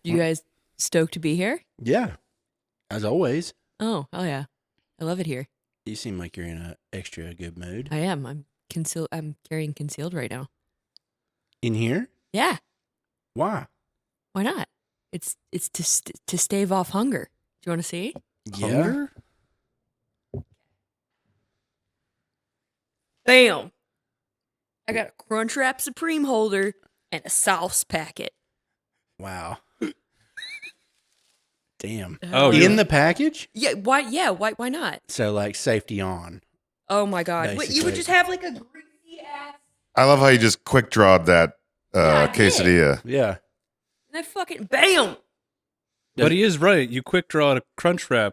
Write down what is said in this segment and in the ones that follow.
You guys stoked to be here? Yeah, as always. Oh, hell yeah. I love it here. You seem like you're in an extra good mood. I am. I'm carrying concealed right now. In here? Yeah. Why? Why not? It's to stave off hunger. Do you want to see? Hunger? Bam. I got a Crunchwrap Supreme holder and a sauce packet. Wow. Damn. Oh, in the package? Yeah. Why? Yeah. Why not? So like safety on. Oh my God. Wait, you would Basically. just have like a greasy ass. I love how you just quick drawed that I did. quesadilla. Yeah. And I fucking bam. But he is right. You quick draw a Crunchwrap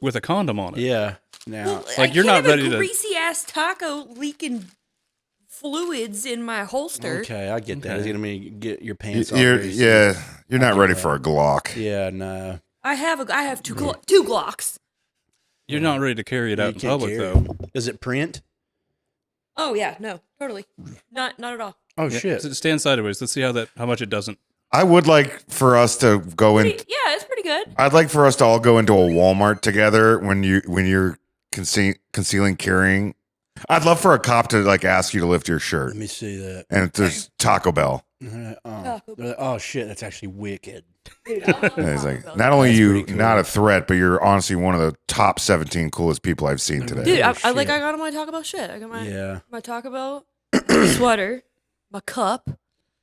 with a condom on it. Yeah. Now, Well, Like, I you're can't not have ready a to- greasy ass taco leaking fluids in my holster. okay, I get that. Okay. It's gonna be get your pants off. You're, greasy. yeah, you're not get ready that. for a Glock. Yeah, no. I have two Glocks. You're not ready to carry it out in You can't public, carry though. it. Does it print? Oh yeah, no, totally, not at all. Oh Yeah, shit. so stand sideways. Let's see how much it doesn't. I would like for us to go in. Yeah, it's pretty good. I'd like for us to all go into a Walmart together when you're concealing carrying. I'd love for a cop to like ask you to lift your shirt, Let me see that. and there's Taco Bell. Oh shit, that's actually wicked. Dude, I love And he's Taco like, Bell. not only That's you, pretty cool. not a threat, but you're honestly one of the top 17 coolest people I've seen today. Dude, Oh, I shit. got on my Taco Bell shit. I got my Yeah. my Taco Bell sweater, my cup.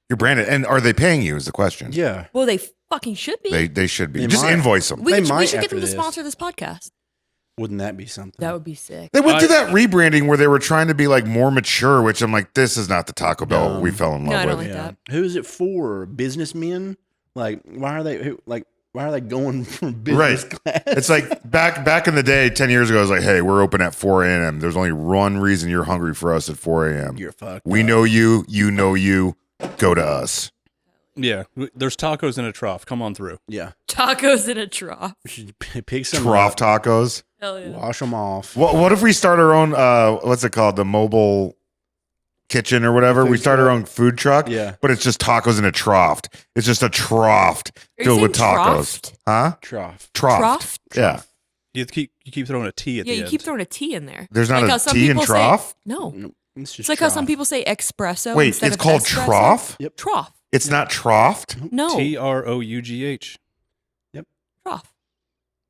You're branded, and are they paying you? Is the question. Yeah. Well, they fucking should be. They should be. They Just might. invoice them. we they should might get after them to this. sponsor this podcast. Wouldn't that be something? That would be sick. They went through that rebranding where they were trying to be like more mature, which I'm like, this is not the Taco Bell No. we fell in No, love I don't with. like that. Who is it for? Businessmen? Like, why are they going from business class? It's like back in the day, 10 years ago, I was like, hey, we're open at 4 a.m. There's only one reason you're hungry for us at 4 a.m. You're fucked. We up. know you know you. Go to us. Yeah, there's tacos in a trough. Come on through. Yeah. Tacos in a trough. We should pick some Trough up, tacos. Hell yeah. wash them off. What if we start our own, what's it called? The mobile kitchen or whatever. Food We start our truck. own food truck. Yeah. But it's just tacos in a trough. It's just a trough you filled with saying tacos. troughed? Huh? Trough. Trough. Troughed? Yeah. You keep throwing a T at Yeah, the you end. keep throwing a T in there. There's not Like a how some T in people say- trough? No. No, it's just It's like how some trough. people say espresso. Wait, instead it's of called espresso. trough? Yep. Trough. It's not troughed? No. TROUGH. Trough.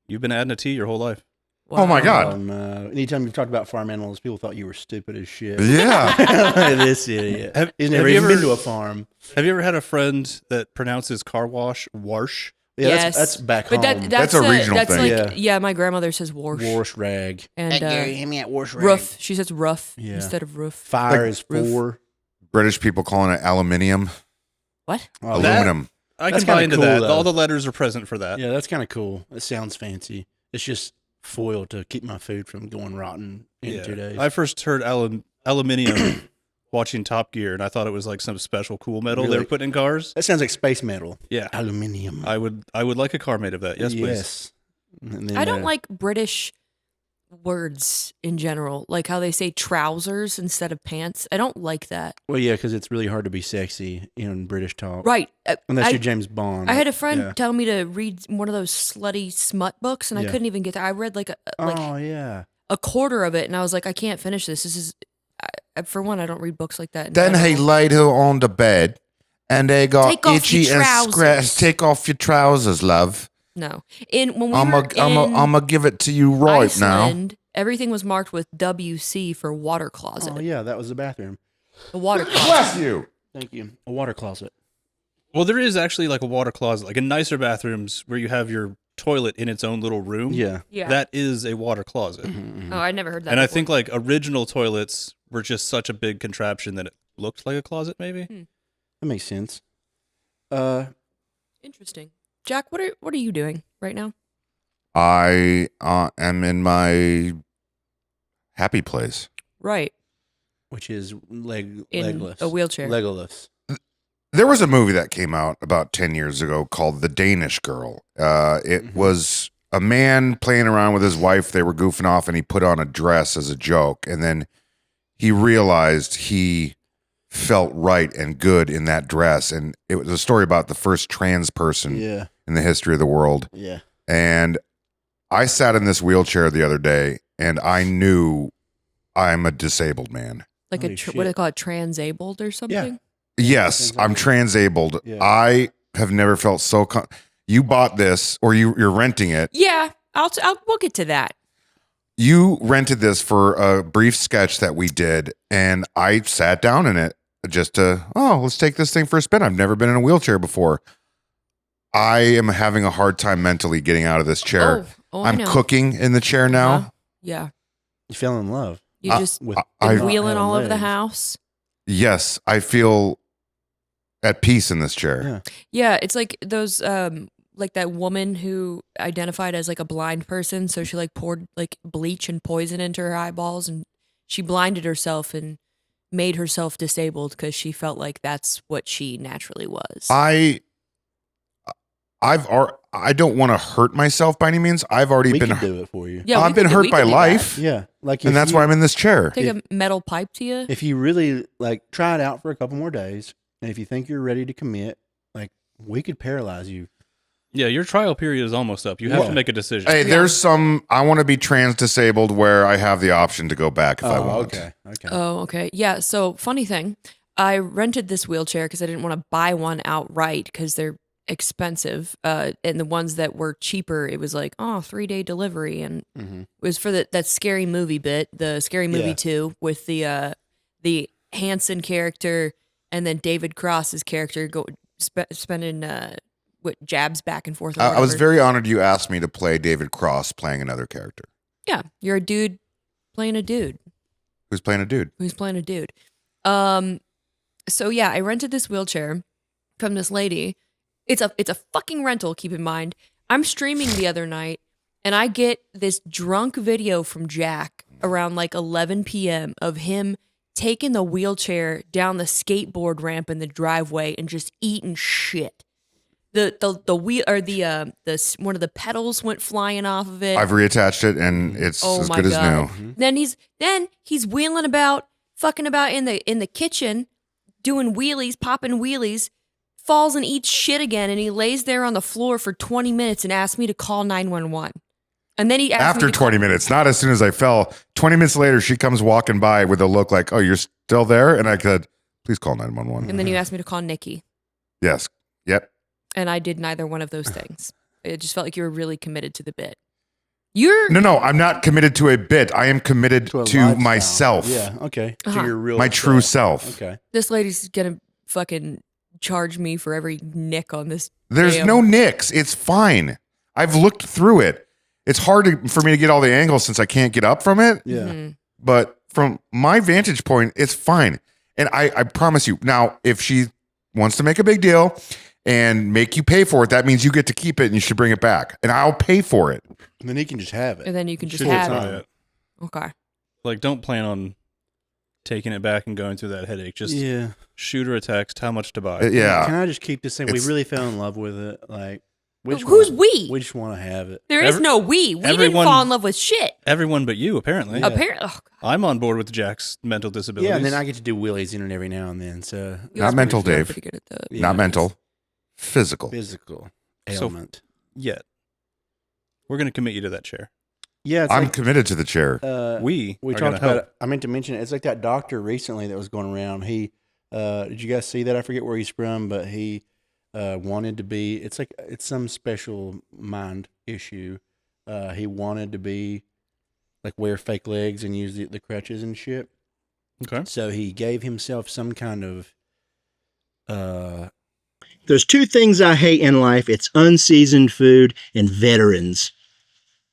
You've been adding a T your whole life. Oh my God. No. Anytime you've talked about farm animals, people thought you were stupid as shit. Yeah. This idiot. He's have never you even ever- been to a farm. Have you ever had a friend that pronounces car wash warsh? Yeah, Yes. that's back But home. That's a regional that's thing. Like, yeah, my grandmother says warsh. Wash rag. And hand me that wash rag. roof. She says rough Yeah. instead of roof. Fire Like is roof. for. British people calling it aluminium. What? Oh, Aluminum. I That's can buy kinda into cool, that. though. All the letters are present for that. Yeah, that's kind of cool. It sounds fancy. It's just foil to keep my food from going rotten in 2 days. I first heard aluminium watching Top Gear, and I thought it was like some special cool metal they Really? were putting in cars. That sounds like space metal. Yeah, Aluminium. I would like a car made of that. Yes, please. Yes. And then, I don't like British words in general, like how they say trousers instead of pants. I don't like that. Well, yeah, because it's really hard to be sexy in British talk. Right. Unless I, you're James Bond. I had a friend Yeah. tell me to read one of those slutty smut books, and I Yeah. couldn't even get there. I read like Oh, yeah. a quarter of it, and I was like, I can't finish this. This is, for one, I don't read books like that. in Then he general. laid her on the bed and they got Take off itchy your and trousers. scratched. Take off your trousers, love. No. When we I'm were a give it to you right now. Iceland, everything was marked with WC for water closet. Oh, yeah, that was the bathroom. The water closet. Bless you. Thank you. A water closet. Well, there is actually like a water closet, like in nicer bathrooms where you have your toilet in its own little room. Yeah. Yeah. That is a water closet. Oh, I never heard that. And I before. think like original toilets were just such a big contraption that it looked like a closet, maybe. That makes sense. Interesting. Jack, what are you doing right now? I am in my happy place. Right. Which is In legless. a wheelchair. Legolas. There was a movie that came out about 10 years ago called The Danish Girl. It was a man playing around with his wife. They were goofing off, and he put on a dress as a joke. And then he realized he felt right and good in that dress. And it was a story about the first trans person Yeah. in the history of the world. Yeah. And I sat in this wheelchair the other day and I knew I'm a disabled man. Like Holy what shit. do they call it, transabled or something? Yes, I'm transabled. Yeah. I have never felt so. You bought this, or you're renting it. Yeah, we'll get to that. You rented this for a brief sketch that we did, and I sat down in it just to, let's take this thing for a spin. I've never been in a wheelchair before. I am having a hard time mentally getting out of this chair. I I'm know. cooking in the chair now. Uh-huh. Yeah, You fell in love. you just With I- been wheeling all over the legs. house. Yes, I feel at peace in this chair. Yeah. Yeah, it's like those like that woman who identified as like a blind person, so she like poured like bleach and poison into her eyeballs and she blinded herself and made herself disabled because she felt like that's what she naturally was. I don't want to hurt myself by any means. I've already We been could do it for you. Yeah, we I've been could do- hurt we by could do that. life. Yeah. Like, And that's why I'm in this chair. Take a metal pipe to you. if you really like try it out for a couple more days, and if you think you're ready to commit, like we could paralyze you. Yeah, your trial period is almost up. You have Yeah. to make a decision. Hey, Yeah. there's some. I want to be trans disabled where I have the option to go back if I want. Okay. Okay. Oh, okay. Yeah. So, funny thing, I rented this wheelchair because I didn't want to buy one outright because they're expensive. And the ones that were cheaper, it was like, 3-day delivery, and Mhm. it was for that scary movie bit, the Scary Movie Yeah. 2, with the Hanson character and then David Cross's character spending jabs back and forth. Or I was whatever. very honored you asked me to play David Cross playing another character. Yeah, you're a dude playing a dude. Who's playing a dude? Who's playing a dude. So yeah, I rented this wheelchair from this lady. It's a fucking rental, keep in mind. I'm streaming the other night and I get this drunk video from Jack around like 11 p.m. of him taking the wheelchair down the skateboard ramp in the driveway and just eating shit. The wheel or the one of the pedals went flying off of it. I've reattached it and it's Oh as my good as God. new. Then he's wheeling about, fucking about in the kitchen, doing wheelies, popping wheelies, falls and eats shit again, and he lays there on the floor for 20 minutes and asks me to call 911. And then he asked After me to 20 minutes, not as soon as I fell. 20 minutes later, she comes walking by with a look like, "Oh, you're still there?" And I said, "Please call 911." and then you asked me to call Nikki, Yes. Yep. and I did neither one of those things. It just felt like you were really committed to the bit. You're No, I'm not committed to a bit. I am committed To a to lifestyle. myself. Yeah. Okay. Uh-huh. To your real My true self. Okay. This lady's gonna fucking charge me for every nick on this. There's damn- no nicks. It's fine. I've looked through it. It's hard for me to get all the angles since I can't get up from it. Yeah. Mhm. But from my vantage point, it's fine. And I promise you, now, if she wants to make a big deal and make you pay for it, that means you get to keep it and you should bring it back. And I'll pay for it. And then he can just have it. And then you can just Should have try it. Okay. Like, don't plan on taking it back and going through that headache. Just Yeah. shoot her a text, how much to buy. Yeah. Can I just keep this thing? We It's- really fell in love with it. Like, we just Who's wanna- we? We just want to have it. There is Every- no we. We didn't everyone- fall in love with shit. Everyone but you, apparently. Yeah. Apparently, I'm on board with Jack's mental disabilities. Yeah, and then I get to do wheelies in and every now and then. So Not mental, You're Dave. pretty good at that. Yeah, Not it's mental, physical. physical So- ailment. Yet. We're going to commit you to that chair. Yeah, it's I'm like, committed to the chair. We we are talked gonna about help. it. I meant to mention it. It's like that doctor recently that was going around. He did you guys see that? I forget where he's from, but he wanted to be. It's like it's some special mind issue. He wanted to be like wear fake legs and use the crutches and shit. Okay. So he gave himself some kind of There's two things I hate in life. It's unseasoned food and veterans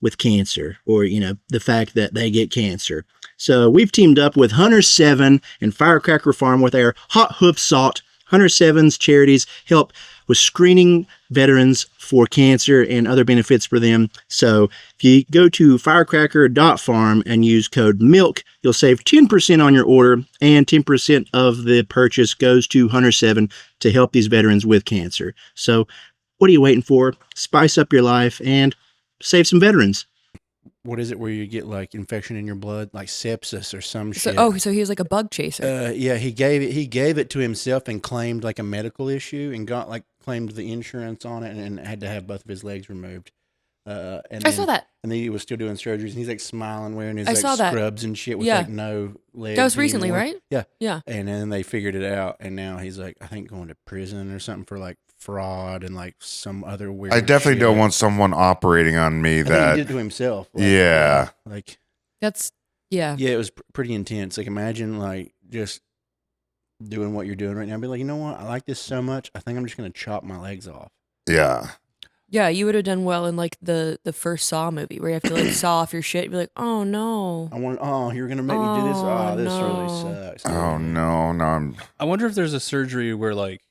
with cancer, or, the fact that they get cancer. So we've teamed up with Hunter 7 and Firecracker Farm with our Hot Hoof Salt. Hunter 7's charities help with screening veterans for cancer and other benefits for them. So if you go to firecracker.farm and use code MILK, you'll save 10% on your order, and 10% of the purchase goes to Hunter 7 to help these veterans with cancer. So what are you waiting for? Spice up your life and save some veterans. what is it where you get like infection in your blood, like sepsis or some So, shit. so he was like a bug chaser. Yeah, he gave it to himself and claimed like a medical issue and got like claimed the insurance on it and had to have both of his legs removed. And I saw that. And then he was still doing surgeries and he's like smiling, wearing his I like saw that. scrubs and shit with Yeah. like no legs. That was recently, anymore. right? Yeah. Yeah. And then they figured it out, and now he's like, I think going to prison or something for like fraud and like some other weird. I definitely shit. don't want someone operating on me I think that. he did it to himself. Yeah. Like That's yeah. yeah, it was pretty intense. Like imagine like just doing what you're doing right now. Be like, you know what? I like this so much. I think I'm just gonna chop my legs off. Yeah. Yeah, you would have done well in like the first Saw movie where you have to like saw off your shit. You'd be like, oh no. I want. Oh, you're gonna make me do this. Oh, Oh, this no. really sucks. Oh no, no. I wonder if there's a surgery where like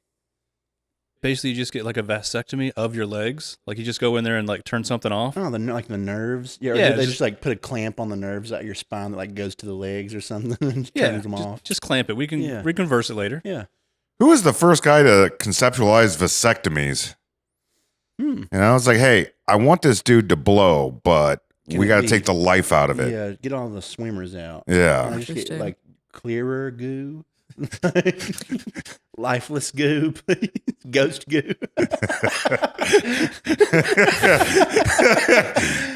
basically you just get like a vasectomy of your legs. Like you just go in there and like turn something off. Oh, like the nerves. Yeah, or Yeah, they just- just like put a clamp on the nerves out your spine that like goes to the legs or something and Yeah, turns them off. just clamp it. We can Yeah. reconverse it later. Yeah. Who was the first guy to conceptualize vasectomies? Hmm. And I was like, hey, I want this dude to blow, but Can we it got to be- take the life out of it. Yeah, get all the swimmers out. Yeah. Can I just get Interesting. like clearer goo, lifeless goo, please, ghost goo.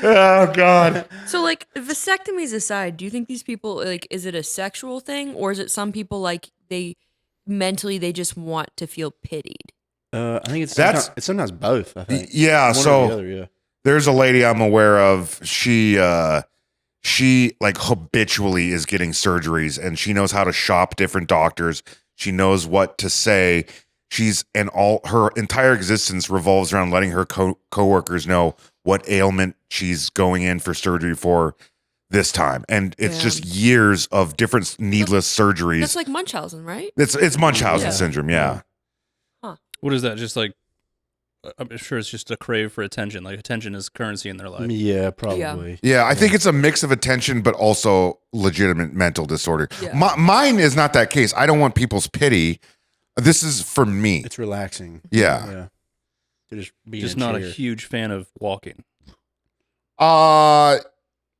Oh God. So like vasectomies aside, do you think these people like is it a sexual thing or is it some people like they mentally they just want to feel pitied? I think it's sometimes both. I think. Yeah. One or the So other, yeah. there's a lady I'm aware of. She like habitually is getting surgeries, and she knows how to shop different doctors. She knows what to say. And all her entire existence revolves around letting her coworkers know what ailment she's going in for surgery for this time. And it's Yeah. just years of different needless surgeries. That's like Munchausen, right? It's Munchausen Yeah. syndrome. Yeah. What is that? Just like I'm sure it's just a crave for attention. Like attention is currency in their life. Yeah, probably. Yeah, I think it's a mix of attention, but also legitimate mental disorder. Yeah. Mine is not that case. I don't want people's pity. This is for me. It's relaxing. Yeah. Yeah. To just be Just in a not a chair. huge fan of walking.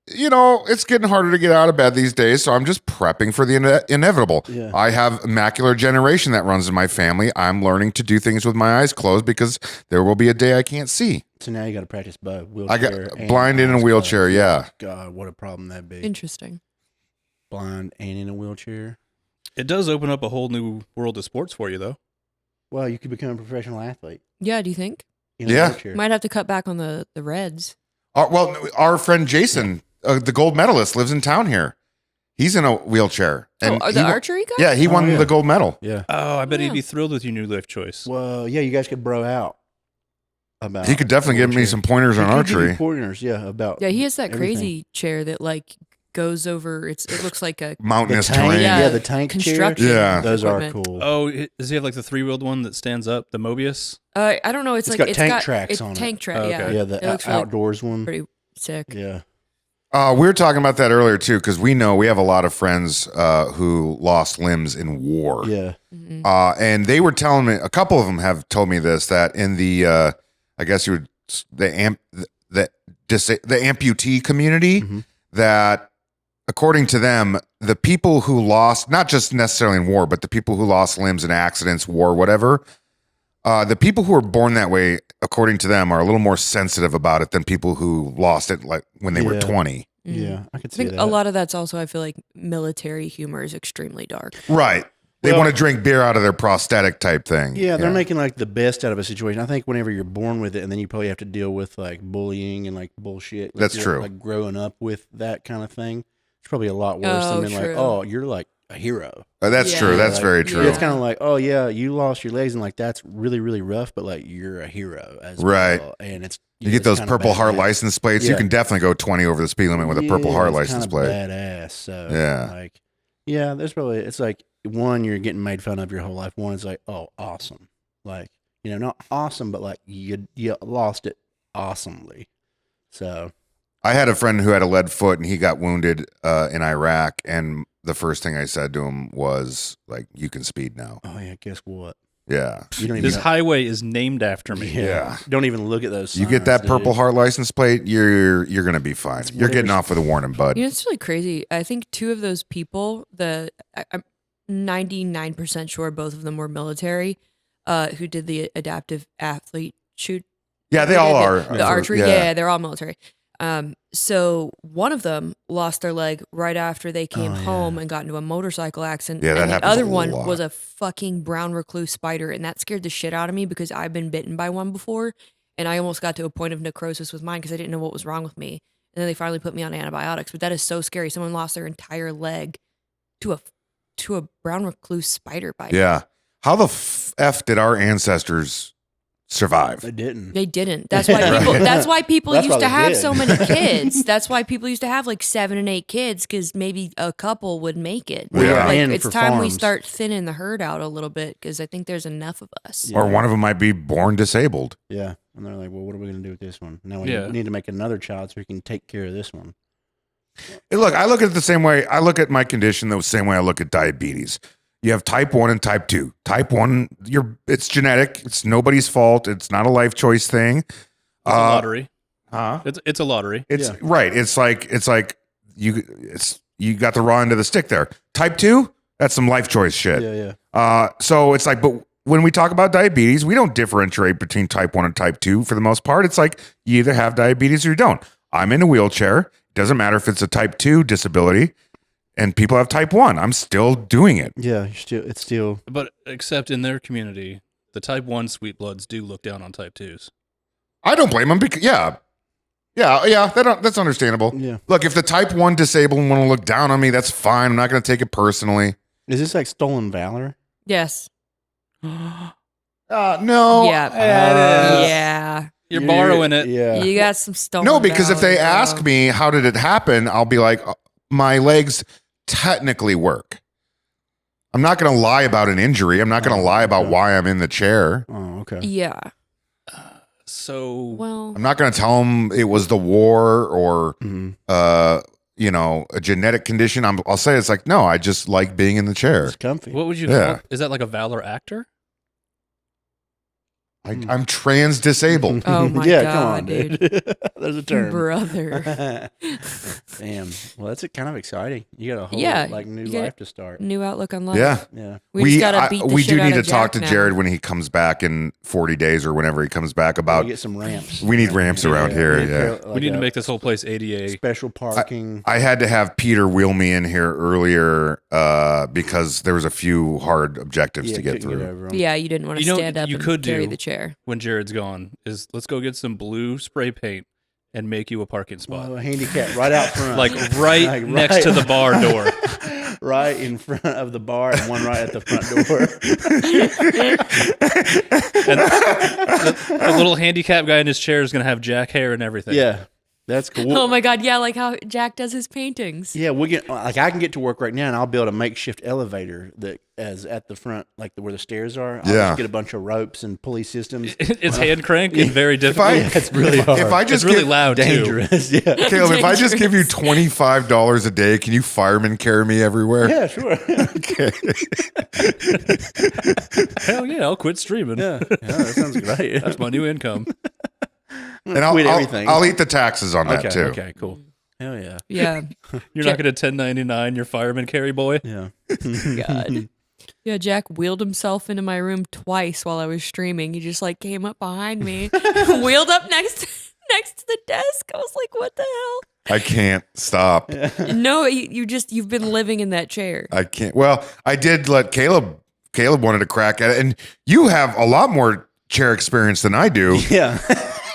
It's getting harder to get out of bed these days, so I'm just prepping for the inevitable. Yeah. I have macular degeneration that runs in my family. I'm learning to do things with my eyes closed because there will be a day I can't see. So now you got to practice both. I got Wheelchair and blind in a eyes wheelchair, closed. yeah. God, what a problem that'd be. Interesting. Blind and in a wheelchair. It does open up a whole new world of sports for you, though. Well, you could become a professional athlete Yeah, do you think? in a Yeah. wheelchair. Might have to cut back on the Reds. Our friend Jason, the gold medalist, lives in town here. He's in a wheelchair. Oh, the he won- archery guy? Yeah, he won yeah. the gold medal. Yeah. Oh, I bet Yeah. he'd be thrilled with your new life choice. Well, yeah, you guys could bro out about. He could definitely give me wheelchair. some pointers on He could give you archery. Pointers, yeah, about. Yeah, he has that everything. crazy chair that like goes over it looks like a The Mountainous tank, terrain. Yeah. yeah, the tank chair. construction. Yeah. Those are equipment. cool. Oh, does he have like the 3-wheeled one that stands up, the Mobius? I don't know, It's like got tank tracks it's on it. tank track, Oh, yeah. okay. Yeah, It the looks really outdoors one. pretty sick. Yeah. We were talking about that earlier too, because we know we have a lot of friends who lost limbs in war. Yeah. Mhm. And they were telling me, a couple of them have told me this, that in the, I guess you would, the amputee community, Mhm. that according to them, the people who lost, not just necessarily in war, but the people who lost limbs in accidents, war, whatever, the people who were born that way, according to them, are a little more sensitive about it than people who lost it like when they were Yeah. 20. Mhm. Yeah. I could I see think that. a lot of that's also I feel like military humor is extremely dark. Right. They Well- want to drink beer out of their prosthetic type thing. Yeah, they're making like the best out of a situation. I think whenever you're born with it, and then you probably have to deal with like bullying and like bullshit. Like, That's you're, true. Like growing up with that kind of thing, it's probably a lot worse Oh, than being like, true. oh, you're like a hero. That's Yeah. true. That's Like, very yeah. true. It's kind of like, oh yeah, you lost your legs, and like that's really really rough, but like you're a hero as Right. well. And it's You get it's those kinda Purple Heart badass. license plates. You Yeah. can definitely go 20 over the speed limit with a Purple Yeah, Heart it's license kinda plate. Badass. So Yeah. like, yeah, there's probably it's like one you're getting made fun of your whole life. One is like, oh, awesome, like not awesome, but like you lost it awesomely. So I had a friend who had a lead foot and he got wounded in Iraq. And the first thing I said to him was like, "You can speed now." oh yeah, guess what? Yeah. You don't even This highway is named after me. Yeah. Don't even look at those. You get signs, that Purple dude. Heart license plate, you're gonna be fine. It's You're getting whatever- off with a warning, bud. You know, it's really crazy. I think two of those people, I'm 99% sure both of them were military, who did the adaptive athlete shoot. Yeah, they all are. The archery. Yeah, they're all military. So one of them lost their leg right after they came home and got into a motorcycle accident. Yeah, that and the happens other a one lot. was a fucking brown recluse spider, and that scared the shit out of me because I've been bitten by one before, and I almost got to a point of necrosis with mine because I didn't know what was wrong with me. And then they finally put me on antibiotics. But that is so scary. Someone lost their entire leg to a brown recluse spider bite. Yeah. How the F did our ancestors survive? They didn't. They didn't. That's why people. That's why people That's used why to they have did. so many kids. That's why people used to have like 7 and 8 kids because maybe a couple would make it. Yeah. Like, And it's for time we farms. start thinning the herd out a little bit because I think there's enough of us. Yeah. Or one of them might be born disabled. Yeah, and they're like, "Well, what are we going to do with this one? Now we Yeah. need to make another child so we can take care of this one." And look, I look at it the same way. I look at my condition the same way I look at diabetes. You have type 1 and type 2. Type 1, it's genetic. It's nobody's fault. It's not a life choice thing. It's a lottery. Huh? It's a lottery. It's Yeah. right. It's like you got the raw end of the stick there. Type 2, that's some life choice shit. Yeah. So it's like, but when we talk about diabetes, we don't differentiate between type 1 and type 2 for the most part. It's like you either have diabetes or you don't. I'm in a wheelchair. Doesn't matter if it's a type 2 disability and people have type 1. I'm still doing it. Yeah, it's still. But except in their community, the type 1 sweet bloods do look down on type 2s. I don't blame them because, that's understandable. Yeah. Look, if the type 1 disabled want to look down on me, that's fine. I'm not going to take it personally. Is this like stolen valor? Yes. No. Yeah. Yeah. You're borrowing it. Yeah. You got some stolen. No, because if they valor, ask bro. me how did it happen, I'll be like, my legs technically work. I'm not going to lie about an injury. I'm not going to lie about why I'm in the chair. Oh, okay. Yeah. So Well. I'm not going to tell them it was the war or, Mhm. a genetic condition. I'll say it's like, no, I just like being in the chair. It's comfy. what would you Yeah. call? Is that like a valor actor? I'm trans disabled. Oh my yeah, God, come on, dude. There's a term. Brother. Damn. Well, that's kind of exciting. You got a whole Yeah, new you get life to start. New outlook on life. Yeah. Yeah. We just gotta beat the we shit do out need to of talk Jack to now. Jared when he comes back in 40 days or whenever he comes back Gotta about get some ramps. we need ramps around here, yeah. We need to make this whole place ADA. special parking. I had to have Peter wheel me in here earlier because there was a few hard objectives to get couldn't through. over 'em. Yeah, you didn't want to You know, stand up you and could carry do- the chair. When Jared's gone, is let's go get some blue spray paint and make you a parking spot. Well, a handicap right out front. Like right Like, next right- to the bar door. right in front of the bar and one right at the front door. And the little handicap guy in his chair is going to have Jack hair and everything. Yeah. That's cool. Oh my God, yeah, like how Jack does his paintings. Yeah, we get like I can get to work right now, and I'll build a makeshift elevator that is at the front, like where the stairs are. I'll Yeah. just get a bunch of ropes and pulley systems. It's hand crank and very difficult. I- Yeah, it's really hard. If I It's just really give, loud dangerous. Yeah. Caleb, if I just give you $25 a day, can you fireman carry me everywhere? Yeah, sure. Okay. too. Hell yeah, I'll quit streaming. yeah, that sounds great. That's my new income. And I'll, Quit I'll, everything. I'll eat the taxes on that okay, too. okay, cool. Hell yeah. Yeah. You're not going to 1099 your fireman carry boy. Yeah. God. Yeah, Jack wheeled himself into my room twice while I was streaming. He just like came up behind me, wheeled up next to the desk. I was like, "What the I can't stop. hell?" No, you've been living in that chair. I can't. Well, I did let Caleb wanted to crack at it, and you have a lot more chair experience than I do. Yeah.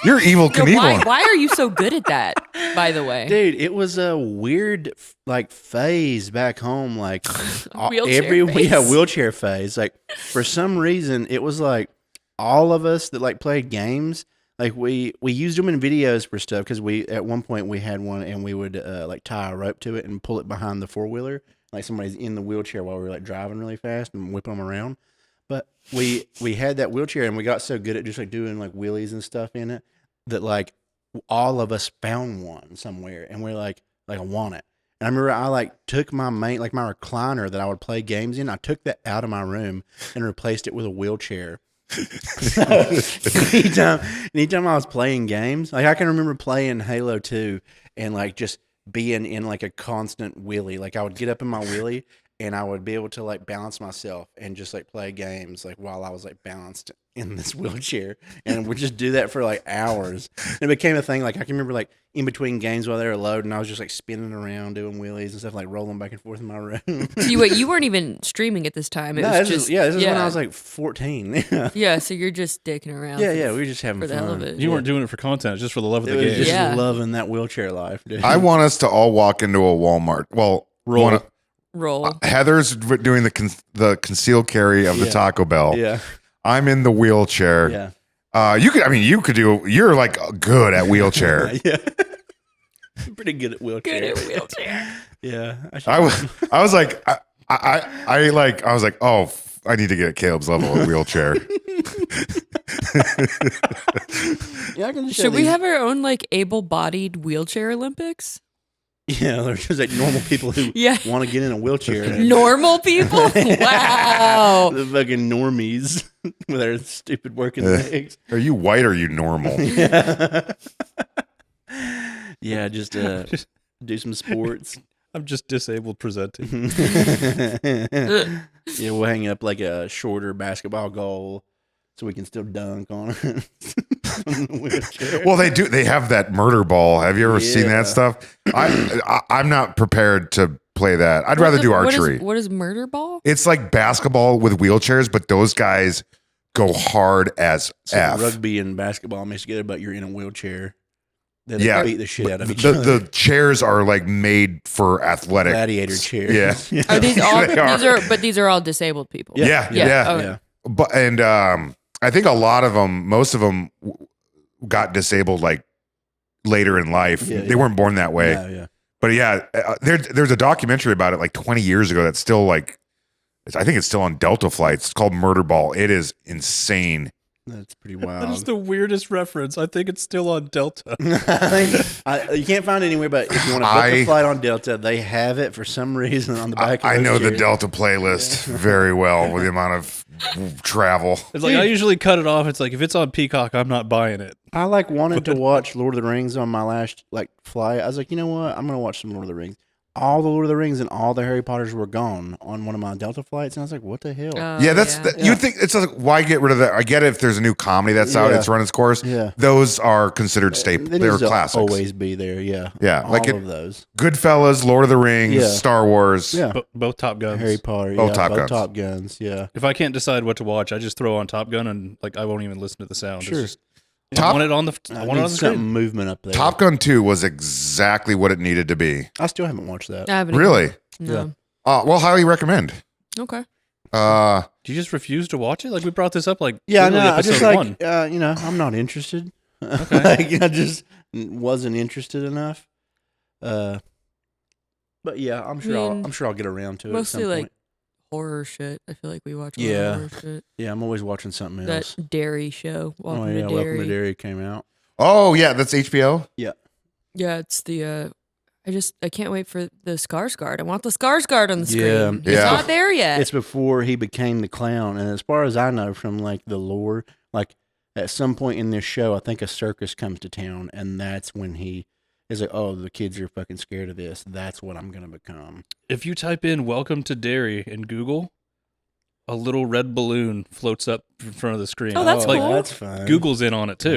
You're evil Yo, Knievel. why are you so good at that? By the way, Dude, it was a weird like phase back home, like Wheelchair phase. wheelchair phase. Like for some reason, it was like all of us that like played games, like we used them in videos for stuff because we at one point we had one and we would like tie a rope to it and pull it behind the 4-wheeler, like somebody's in the wheelchair while we were like driving really fast and whip them around. But we had that wheelchair and we got so good at just like doing like wheelies and stuff in it that like all of us found one somewhere and we're like I want it. And I remember I like took my main, like my recliner that I would play games in. I took that out of my room and replaced it with a wheelchair. So anytime I was playing games, like I can remember playing Halo 2 and like just being in like a constant wheelie. Like I would get up in my wheelie and I would be able to like balance myself and just like play games like while I was like balanced in this wheelchair, and would just do that for like hours. And it became a thing. Like I can remember like in between games while they were loading, I was just like spinning around doing wheelies and stuff, like rolling back and forth in my room. So you weren't even streaming at this time. It No, was this just is when I was like 14. yeah. So you're just dicking around. Yeah, we were just having for the hell of fun. it. You weren't doing it for content, it's just for the love of It the was game. just Yeah. loving that wheelchair life, dude. I want us to all walk into a Walmart. Well, Roll. Heather's doing the concealed carry of the Yeah. Taco Bell. Yeah, I'm in the wheelchair. yeah. You could do. You're like good at wheelchair. Yeah. I'm pretty good at wheelchair. Good at wheelchair. Yeah. I was like, I was like, oh, I need to get Caleb's level of wheelchair. Yeah, I can just Should we have our own like able-bodied wheelchair Olympics? Yeah, they're just like normal people who Yeah. want to get in a wheelchair. Normal people? Wow. The fucking normies with their stupid working legs. Are you white or are you normal? Yeah. Yeah, just do some sports. I'm just disabled presenting. Yeah, we'll hang up like a shorter basketball goal so we can still dunk on it. On the wheelchair. Well, they do. They have that murder ball. Have you ever seen Yeah. that stuff? I'm not prepared to play that. I'd rather do archery. What is murder ball? It's like basketball with wheelchairs, but those guys go hard as It's like F. rugby and basketball mixed together, but you're in a wheelchair. Then Yeah. they beat the shit out of each other. The chairs are like made for athletic. Gladiator chairs. Yeah. Are these all? They are. These are all disabled people. Yeah. Okay. Yeah. But I think a lot of them, most of them, got disabled like later in life. Yeah, They yeah. weren't born that way. Yeah. But yeah, there's a documentary about it like 20 years ago that's still like, I think it's still on Delta flights. It's called Murder Ball. It is insane. That's pretty That is wild. the weirdest reference. I think it's still on Delta. You can't find it anywhere, but if you want to book a flight on Delta, they have it for some reason on the back. I of know those the chairs. Delta playlist very well with the amount of travel. It's like I usually cut it off. It's like if it's on Peacock, I'm not buying it. I like wanted to watch Lord of the Rings on my last like flight. I was like, you know what? I'm gonna watch some Lord of the Rings. All the Lord of the Rings and all the Harry Potters were gone on one of my Delta flights, and I was like, what the hell? Yeah, you think it's like, why get rid of that? I get it if there's a new comedy that's out, Yeah. it's run its course. Yeah. Those are considered staple. They They're need to classics. always be there. Yeah, Yeah, all like of those. Goodfellas, Lord of the Rings, Yeah. Star Wars. Yeah, Both Top Guns. Harry Potter. Both yeah, Top both Guns. Top Guns. Yeah, If I can't decide what to watch, I just throw on Top Gun and like I won't even listen to the sound. Sure. It's just, I want it on the. I I want it need on the something screen. movement up there. Top Gun 2 was exactly what it needed to be. I still haven't watched that. I haven't Really? No. Well, highly recommend. Okay. Do you just refuse to watch it? Like we brought this up. Like Yeah, literally no, I just episode like one. I'm not interested. Okay. Like I just wasn't interested enough. But yeah, I'm sure I mean, I'll get around to it. Mostly at some like point. horror shit. I feel like we watch a lot Yeah. of horror shit. Yeah, I'm always watching something That else. Dairy show. Welcome to Welcome Dairy. to Dairy came out. Oh, yeah, that's HBO. Yeah, it's the. I can't wait for the Skarsgård. I want the Skarsgård on the screen. Yeah. It's Yeah. not there yet. It's before he became the clown, and as far as I know from like the lore, like at some point in this show, I think a circus comes to town, and that's when he is like, "Oh, the kids are fucking scared of this. That's what I'm gonna become." If you type in "Welcome to Dairy" in Google, a little red balloon floats up in front of the screen. Oh, that's like, cool. That's fine. Google's in on it too.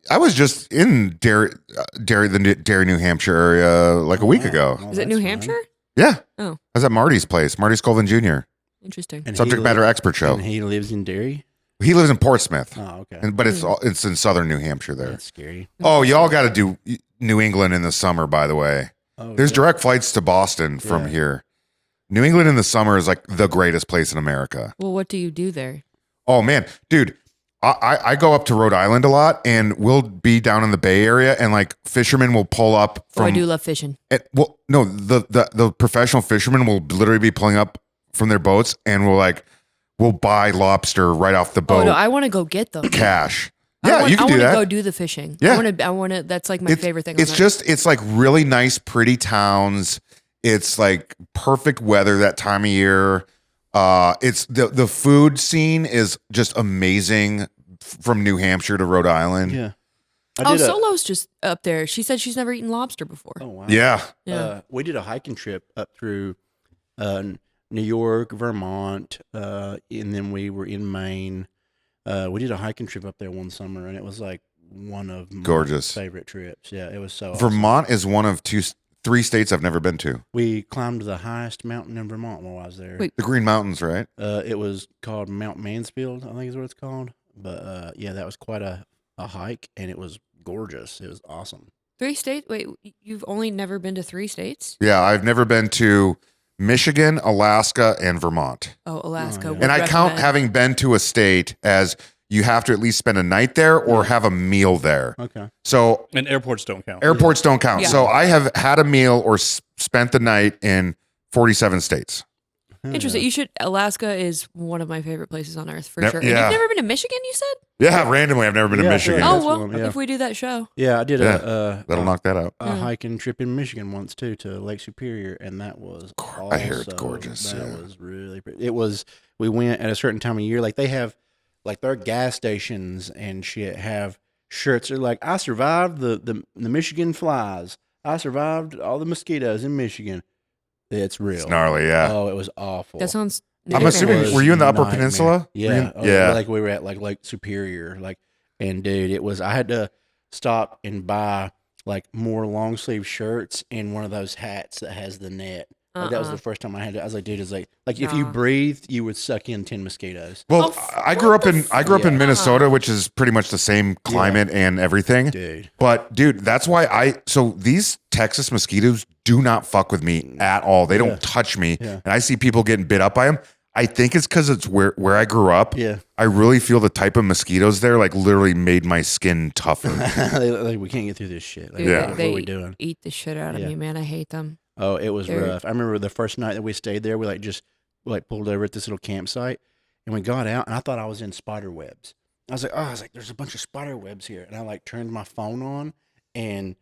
I was just in the Dairy, New Hampshire area like a week ago. Oh, Is it that's New fine. Hampshire? Yeah. Oh. I was at Marty's place, Marty Colvin Jr. Interesting. And Subject he matter li- expert show. And he lives in Dairy. He lives in Portsmouth, Oh, okay. but it's in southern New Hampshire there. That's scary. Oh, y'all got to do New England in the summer, by the way. Oh, There's yeah. direct flights to Boston from Yeah. here. New England in the summer is like the greatest place in America. Well, what do you do there? Oh man, dude, I go up to Rhode Island a lot, and we'll be down in the Bay Area, and like fishermen will pull up Oh, I from. do love fishing. The professional fishermen will literally be pulling up from their boats, and we'll buy lobster right off the boat. Oh no, I want to go get them. Cash. Yeah, you can do that. Go do the fishing. Yeah. I want to. That's like my favorite thing. It's like really nice, pretty towns. It's like perfect weather that time of year. It's the food scene is just amazing from New Hampshire to Rhode Island. Yeah. Solo's just up there. She said she's never eaten lobster before. Oh wow. Yeah. We did a hiking trip up through New York, Vermont, and then we were in Maine. We did a hiking trip up there one summer, and it was like one of my Gorgeous. favorite trips. Yeah, it was so Vermont awesome. is one of three states I've never been to. We climbed the highest mountain in Vermont while I was there. Wait. The Green Mountains, right? It was called Mount Mansfield, I think is what it's called. But yeah, that was quite a hike, and it was gorgeous. It was awesome. 3 states? Wait, you've only never been to 3 states? Yeah, I've never been to Michigan, Alaska, and Vermont. Oh, Alaska. Oh, yeah. would And I count recommend. having been to a state as you have to at least spend a night there or have a meal there. Okay. So And airports don't count. airports don't count. Yeah. So I have had a meal or spent the night in 47 states. Interesting. You should. Alaska is one of my favorite places on earth for Never- sure. And yeah. you've never been to Michigan, you said? Yeah, randomly, I've never been to Yeah, I Michigan. feel like Oh that's well, one, yeah. if we do that show. Yeah, I did That'll knock that out. a hiking trip in Michigan once too, to Lake Superior, and that was I hear it's also- gorgeous, That yeah. was really pretty. It was. We went at a certain time of year. Like they have, like their gas stations and shit have shirts. They're like, I survived the Michigan flies. I survived all the mosquitoes in Michigan. It's real. It's gnarly, yeah. Oh, it was awful. That sounds. I'm It assuming, was were you in the Upper nightmare. Peninsula? Were you Yeah, in- oh, yeah. Like we were at like Lake Superior, like, and dude, it was. I had to stop and buy like more long sleeve shirts and one of those hats that has the net. Like, that was the first time I had it. I was like, dude, it's like if you Nah. breathed, you would suck in 10 mosquitoes. Well, I grew up in Yeah. Minnesota, which is pretty much the same climate and everything. Dude. But dude, that's why so these Texas mosquitoes do not fuck with me at all. They Yeah. don't touch me. Yeah. And I see people getting bit up by them. I think it's because it's where I grew up. Yeah. I really feel the type of mosquitoes there like literally made my skin tougher. Like, we can't get through this shit. Like, Dude, Yeah. what are we doing? eat the shit out of Yeah. me, man. I hate them. Oh, it was They're- rough. I remember the first night that we stayed there, we pulled over at this little campsite and we got out and I thought I was in spider webs. I was like, there's a bunch of spider webs here. And I like turned my phone on and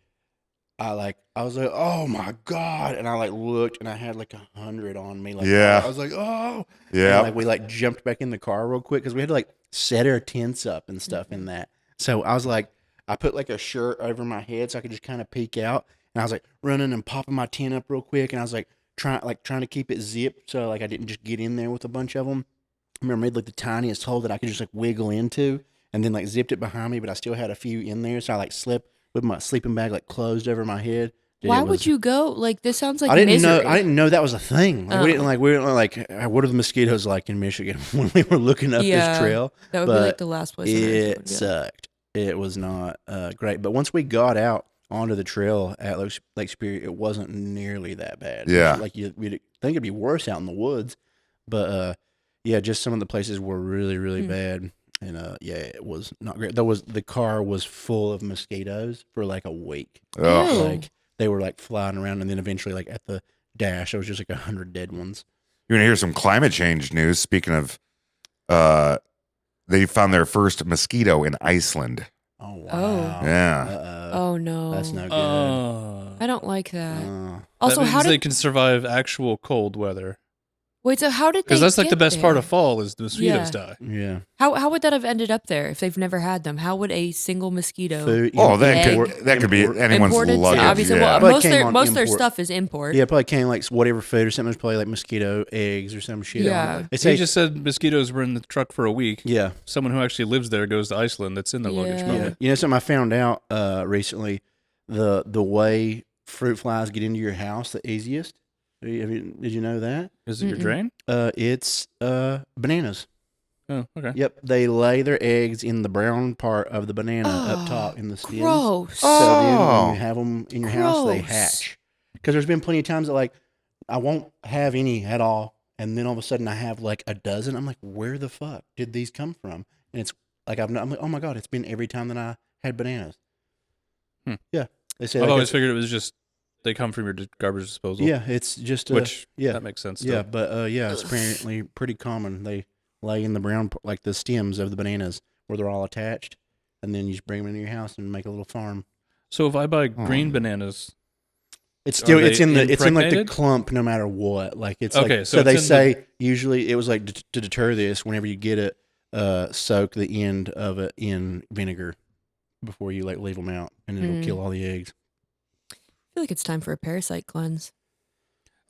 I was like, oh my God. And I like looked and I had like 100 on me. Like, Yeah. I was like, oh. Yeah. And, like we like jumped back in the car real quick because we had to like set our tents up and stuff in that. So I was like, I put like a shirt over my head so I could just kind of peek out. And I was like running and popping my tent up real quick. And I was like trying to keep it zipped so like I didn't just get in there with a bunch of them. I remember I made like the tiniest hole that I could just like wiggle into and then like zipped it behind me, but I still had a few in there. So I like slept with my sleeping bag like closed over my head. Dude, Why it was- would you go? Like this sounds like I didn't misery. know. I didn't know that was a thing. Like, we didn't like. What are the mosquitoes like in Michigan when we were looking up Yeah, this trail? That would be like but the last place. on earth I It would go. sucked. It was not great. But once we got out onto the trail at Lake Superior, it wasn't nearly that bad. Yeah. Like we'd think it'd be worse out in the woods, but yeah, just some of the places were really, really bad. And yeah, it was not great. The car was full of mosquitoes for like a week. Ugh. Ew. Like they were like flying around, and then eventually, like at the dash, there was just like 100 dead ones. You're gonna hear some climate change news. Speaking of, they found their first mosquito in Iceland. Oh wow! Oh. Yeah. Oh no, That's no good. I don't like that. Uh, Also, that means how they did can survive actual cold weather? wait? So how did they? Because that's like the get best part there? of fall is the mosquitoes Yeah. die. yeah. How would that have ended up there if they've never had them? How would a single mosquito Food. Oh, that Egg. could be anyone's imported? luggage. Obviously, yeah. well, But it most came their on most their import. stuff is import. Yeah, probably came like whatever food or something. There's probably like mosquito eggs or some shit. Yeah. They He say just said mosquitoes were in the truck for a week. yeah. Someone who actually lives there goes to Iceland. That's in the luggage. Yeah. Probably. Yeah. You know something I found out recently? The way fruit flies get into your house the easiest. Did you know that? Is it your Mm-mm. drain? It's bananas. Oh, okay. Yep, they lay their eggs in the brown part of the banana up top in the stems. Gross. So then Oh. when you have them in your house, they Gross. hatch. Because there's been plenty of times that like I won't have any at all, and then all of a sudden I have like a dozen. I'm like, where the fuck did these come from? And it's like I'm like, oh my god, it's been every time that I had bananas. Hmm. Yeah, they say I've like always it's- figured it was just they come from your garbage disposal. yeah, it's just Which yeah, that makes sense. yeah, Still. but yeah, it's apparently pretty common. They lay in the brown like the stems of the bananas where they're all attached. and then you just bring them into your house and make a little farm. So if I buy green bananas, It's still Are it's they in like the impregnated? clump no matter what. Like it's Okay, like so so they it's in say usually it was like to deter this. Whenever you get it, soak the end of it in vinegar before you like leave them out, and it'll kill all the eggs. I feel like it's time for a parasite cleanse.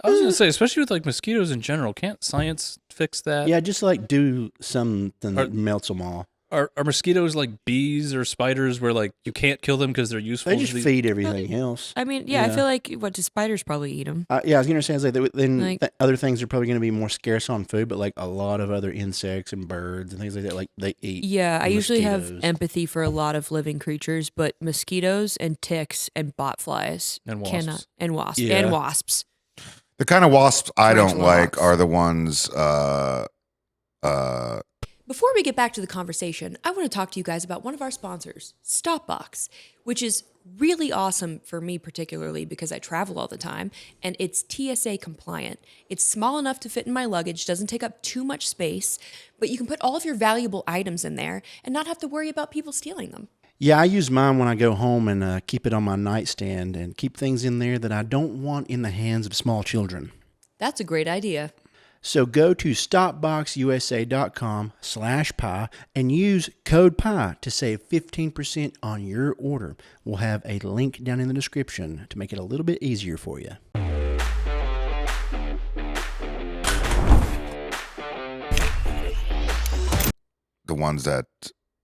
I was gonna say, especially with like mosquitoes in general, can't science fix that? Yeah, just like do something that melts them all. Are mosquitoes like bees or spiders where like you can't kill them because they're useful? They to just the- feed everything else. I mean, yeah, I feel like what do spiders probably eat them? Yeah, I was gonna say is like then Like- other things are probably gonna be more scarce on food, but like a lot of other insects and birds and things like that, like they eat. Yeah, I usually have mosquitoes. empathy for a lot of living creatures, but mosquitoes and ticks and botflies And wasps. cannot, and wasps Yeah. and wasps. The kind of wasps I don't like Crunchwraps. are the ones. Before we get back to the conversation, I want to talk to you guys about one of our sponsors, Stopbox, which is really awesome for me particularly because I travel all the time and it's TSA compliant. It's small enough to fit in my luggage, doesn't take up too much space, but you can put all of your valuable items in there and not have to worry about people stealing them. Yeah, I use mine when I go home and keep it on my nightstand and keep things in there that I don't want in the hands of small children. That's a great idea. So go to stopboxusa.com/pie and use code PIE to save 15% on your order. We'll have a link down in the description to make it a little bit easier for you. The ones that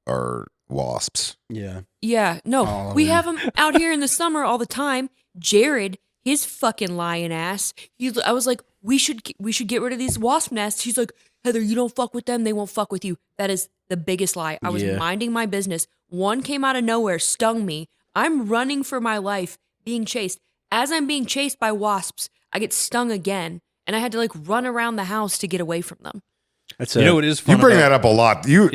are wasps. Yeah. Yeah, no, All of we them. have them out here in the summer all the time. Jared, his fucking lion ass. I was like, we should get rid of these wasp nests. He's like, Heather, you don't fuck with them, they won't fuck with you. That is the biggest lie. I was Yeah. minding my business. One came out of nowhere, stung me. I'm running for my life, being chased. As I'm being chased by wasps, I get stung again, and I had to like run around the house to get away from them. That's You know what is fun You bring about- that up a lot. You're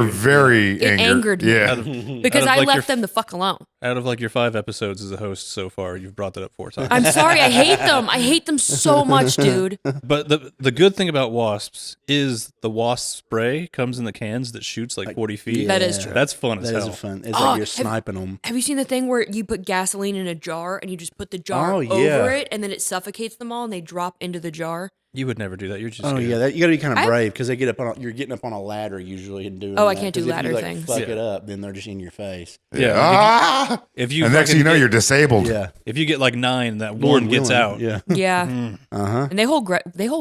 very It angered me. Yeah. out of- Because out of, I like, your left them the fuck alone. Out of like your 5 episodes as a host so far, you've brought that up 4 times. I'm sorry, I hate them. I hate them so much, dude. But the good thing about wasps is the wasp spray comes in the cans that shoots like 40 feet. That is true. That's fun as That is hell. a fun. It's Oh, like you're sniping them. Have you seen the thing where you put gasoline in a jar and you just put the jar Oh, yeah. over it and then it suffocates them all and they drop into the jar? You would never do that. You're just Oh scared. yeah, you got to be kind I- of brave because they get up on. You're getting up on a ladder usually and doing. Oh, I that, can't do 'cause if ladder you, like, things. Fuck Yeah. it up, then they're just in your face. Yeah. Ah! If you And next thing fucking you know, get- you're disabled. Yeah, if you get like 9, that Lord one gets willing. out. Yeah. Yeah. Uh huh. And they hold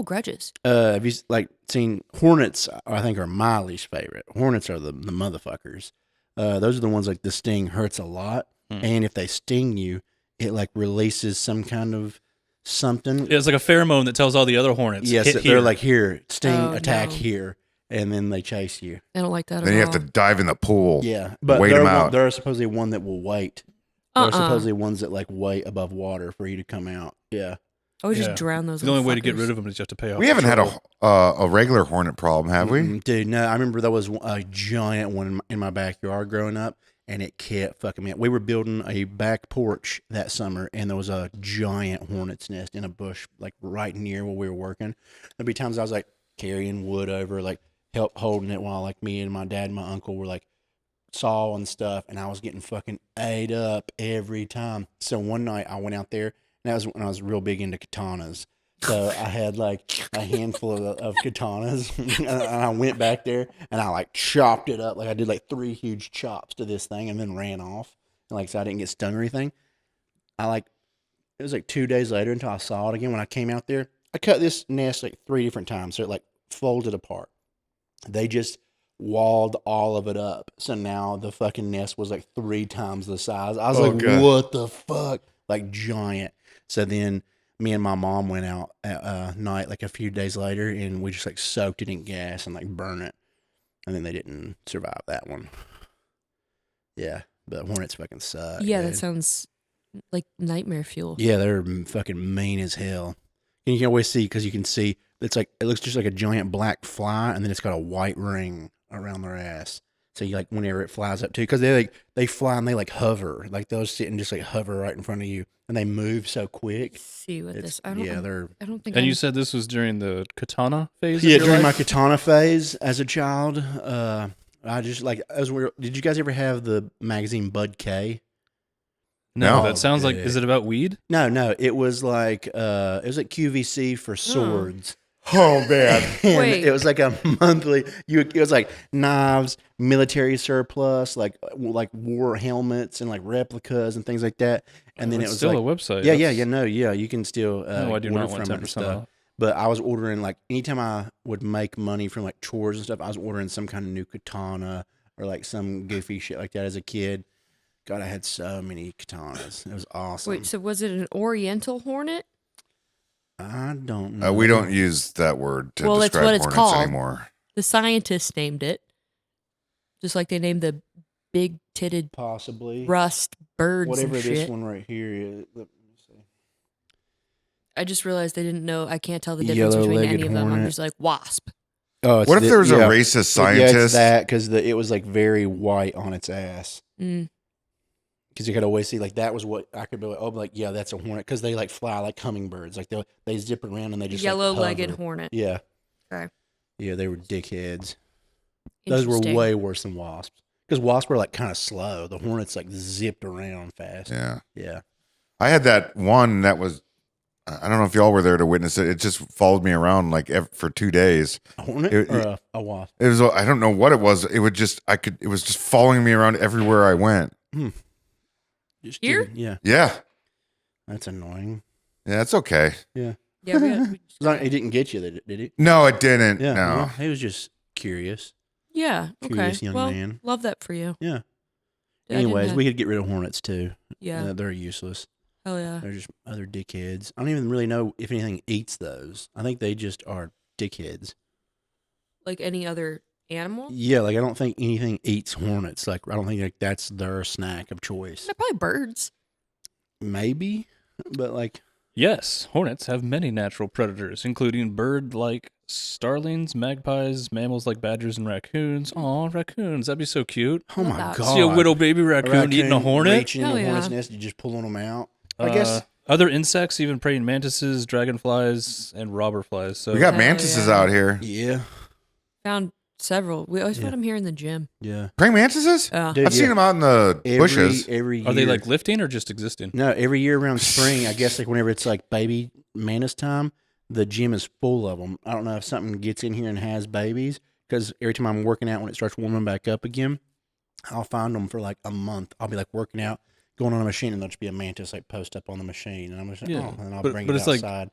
grudges. Have you like seen hornets? I think are my least favorite. Hornets are the motherfuckers. Those are the ones like the sting hurts a lot, and if they sting you, it like releases some kind of something. It's like a pheromone that tells all the other hornets. Yes, hit they're here. like here, sting, Oh, attack no. here, and then they chase you. I don't like that Then at you all. have to dive in the pool. Yeah, but Wait there 'em are out. there are supposedly one that will wait. There are Uh-uh. supposedly ones that like wait above water for you to come out. Yeah. I would Yeah. just drown those. the only way to get fuckers. rid of them is you have to pay off. We haven't had patrol. a regular hornet problem, have we? Dude, no, I remember there was a giant one in my backyard growing up, and it kept fucking me up. We were building a back porch that summer, and there was a giant hornet's nest in a bush, like right near where we were working. There'd be times I was like carrying wood over, like help holding it while like me and my dad and my uncle were like sawing stuff, and I was getting fucking ate up every time. So one night I went out there, and that was when I was real big into katanas. So I had like a handful of katanas, and I went back there and I like chopped it up. Like I did like 3 huge chops to this thing, and then ran off. And like so I didn't get stung or anything. It was like 2 days later until I saw it again. When I came out there, I cut this nest like 3 different times, so it like folded apart. They just walled all of it up. So now the fucking nest was like 3 times the size. I was Oh, like, God. what the fuck? Like giant. So then me and my mom went out at night like a few days later, and we just like soaked it in gas and like burn it. And then they didn't survive that one. Yeah, but hornets fucking suck. Yeah, that dude. sounds like nightmare fuel. Yeah, they're fucking mean as hell. And you can always see, because you can see, it's like, it looks just like a giant black fly, and then it's got a white ring around their ass. So you like, whenever it flies up too, because they fly and they like hover, like they'll sit and just like hover right in front of you, and they move so quick. See with It's, this. I don't. yeah, they're I don't think. And I'm- you said this was during the katana phase? yeah. of your During my life? katana phase as a child, I just like as we did you guys ever have the magazine Bud K? No, No. that sounds like. dude. Is it about weed? No, it was like QVC for swords. Oh man. And Wait. it was like a monthly. It was like knives, military surplus, like war helmets and like replicas and things like that. And then It's it was still like a website. yeah. You can still No, I do order not want from it and 10% stuff. off. But I was ordering like anytime I would make money from like chores and stuff, I was ordering some kind of new katana or like some goofy shit like that as a kid. God, I had so many katanas. It was awesome. Wait, so was it an Oriental hornet? I don't know. We don't use that word to Well, that's describe what it's hornets called. anymore. The scientists named it, just like they named the big-titted possibly rust birds whatever and this shit. one right here is. Let me see. I just realized they didn't know. I can't tell the difference between Yellow-legged any of them. I'm hornet. just like wasp. Oh, it's What if there was a yeah. racist Yeah, it's scientist? that because it was like very white on its ass. Mm. Because you could always see like that was what I could be like. Oh, like yeah, that's a hornet because they like fly like hummingbirds. Like they zip around and they just Yellow-legged like, hover. hornet. Yeah. Okay. Yeah, they were dickheads. Those were Interesting. way worse than wasps. Because wasps were like kind of slow. The hornets like zipped around fast. Yeah. Yeah. I had that one that was. I don't know if y'all were there to witness it. It just followed me around like for 2 days. A hornet It- or a wasp? It was. I don't know what it was. It would just. It was just following me around everywhere I went. Just Here? kidding. Yeah. Yeah. That's annoying. Yeah. It's okay. Yeah. Yeah, we He didn't get you, did he? No, it didn't. Yeah. No. Well, he was just curious. yeah. Okay. Curious young Well, man. love that for you. Yeah. I didn't Anyways, have- we could get rid of hornets too. Yeah. They're useless. Hell yeah. They're just other dickheads. I don't even really know if anything eats those. I think they just are dickheads. Like any other animal? Yeah, like I don't think anything eats hornets. Like I don't think like that's their snack of choice. They're probably birds. Maybe, but like Yes, hornets have many natural predators, including bird-like starlings, magpies, mammals like badgers and raccoons. Aw, raccoons, that'd be so cute. oh Love my that. god, See a little baby raccoon, eating a hornet. reaching in Hell the hornet's yeah. nest, you just pulling them out. I guess Other insects, even praying mantises, dragonflies, and robber flies. So We got Hell mantises yeah. out here. yeah, Found several. We always Yeah. find them here in the gym. yeah. Praying mantises? Dude, I've seen them out in the bushes. Every year. are they like lifting or just existing? No, every year around spring, I guess like whenever it's like baby mantis time, the gym is full of them. I don't know if something gets in here and has babies because every time I'm working out when it starts warming back up again, I'll find them for like a month. I'll be like working out, going on a machine, and there'll just be a mantis like post up on the machine, and I'm just like, Yeah. oh, and I'll But- bring but it it's like- outside.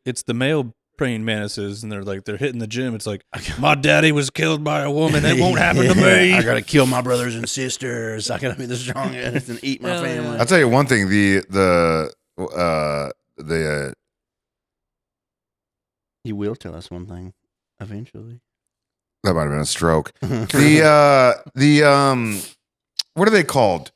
It's the male praying mantises, and they're hitting the gym. It's like, my daddy was killed by a woman. That won't happen to me. I gotta kill my brothers and sisters. I gotta be the strongest and eat my Hell yeah. family. I'll tell you one thing. The You will tell us one thing eventually. that might have been a stroke. What are they called?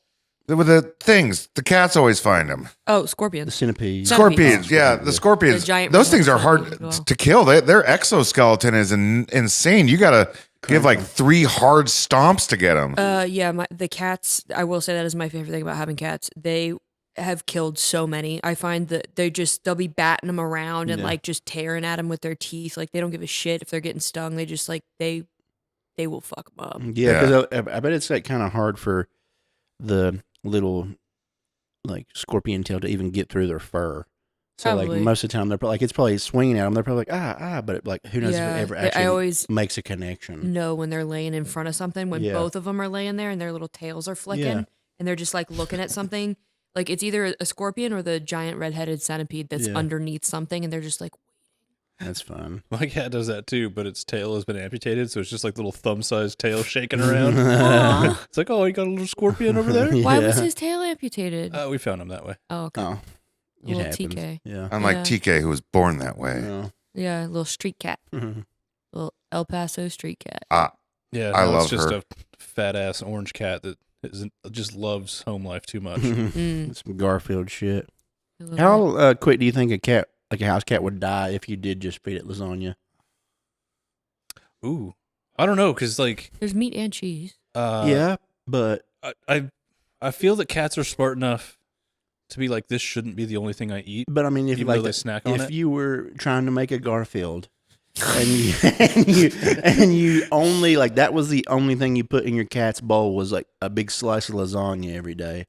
With the things, the cats always find them. Oh, The scorpions. centipede. Scorpions, yeah, the scorpions. The giant Those red things are centipede hard as well. to kill. Their exoskeleton is insane. You got to give like 3 hard stomps to get them. Yeah, the cats, I will say that is my favorite thing about having cats. They have killed so many. I find that they'll be batting them around and Yeah. like just tearing at them with their teeth. Like they don't give a shit if they're getting stung. They just like, they will fuck them up. Yeah, because I bet it's like kind of hard for the little like scorpion tail to even get through their fur. So Probably. like most of the time they're like it's probably swinging at them. They're probably like but like who knows Yeah, if it ever I actually always makes a connection. know when they're laying in front of something, when Yeah. both of them are laying there and their little tails are flicking Yeah. and they're just like looking at something. Like it's either a scorpion or the giant redheaded centipede that's Yeah. underneath something and they're just like, That's fun. My cat does that too, but its tail has been amputated, so it's just like little thumb-sized tail shaking around. Aw. It's like, oh, you got a little scorpion over there? Why was Yeah. his tail amputated? We found him that way. Oh, okay. Oh, it Little happens. TK. Yeah. Unlike yeah. TK, who was born that way. Yeah. Yeah, little street cat. Little El Paso street cat. Yeah, I no, love it's just her. a fat-ass orange cat that just loves home life too much. Mm. Some Garfield shit. I love How quick do you think a house cat would die if you did just feed it lasagna? Ooh. I don't know, because, like... it. There's meat and cheese. Yeah, but I feel that cats are smart enough to be like, this shouldn't be the only thing I eat. I mean, if Even like though they snack on if it? you were trying to make a Garfield and you only like that was the only thing you put in your cat's bowl was like a big slice of lasagna every day.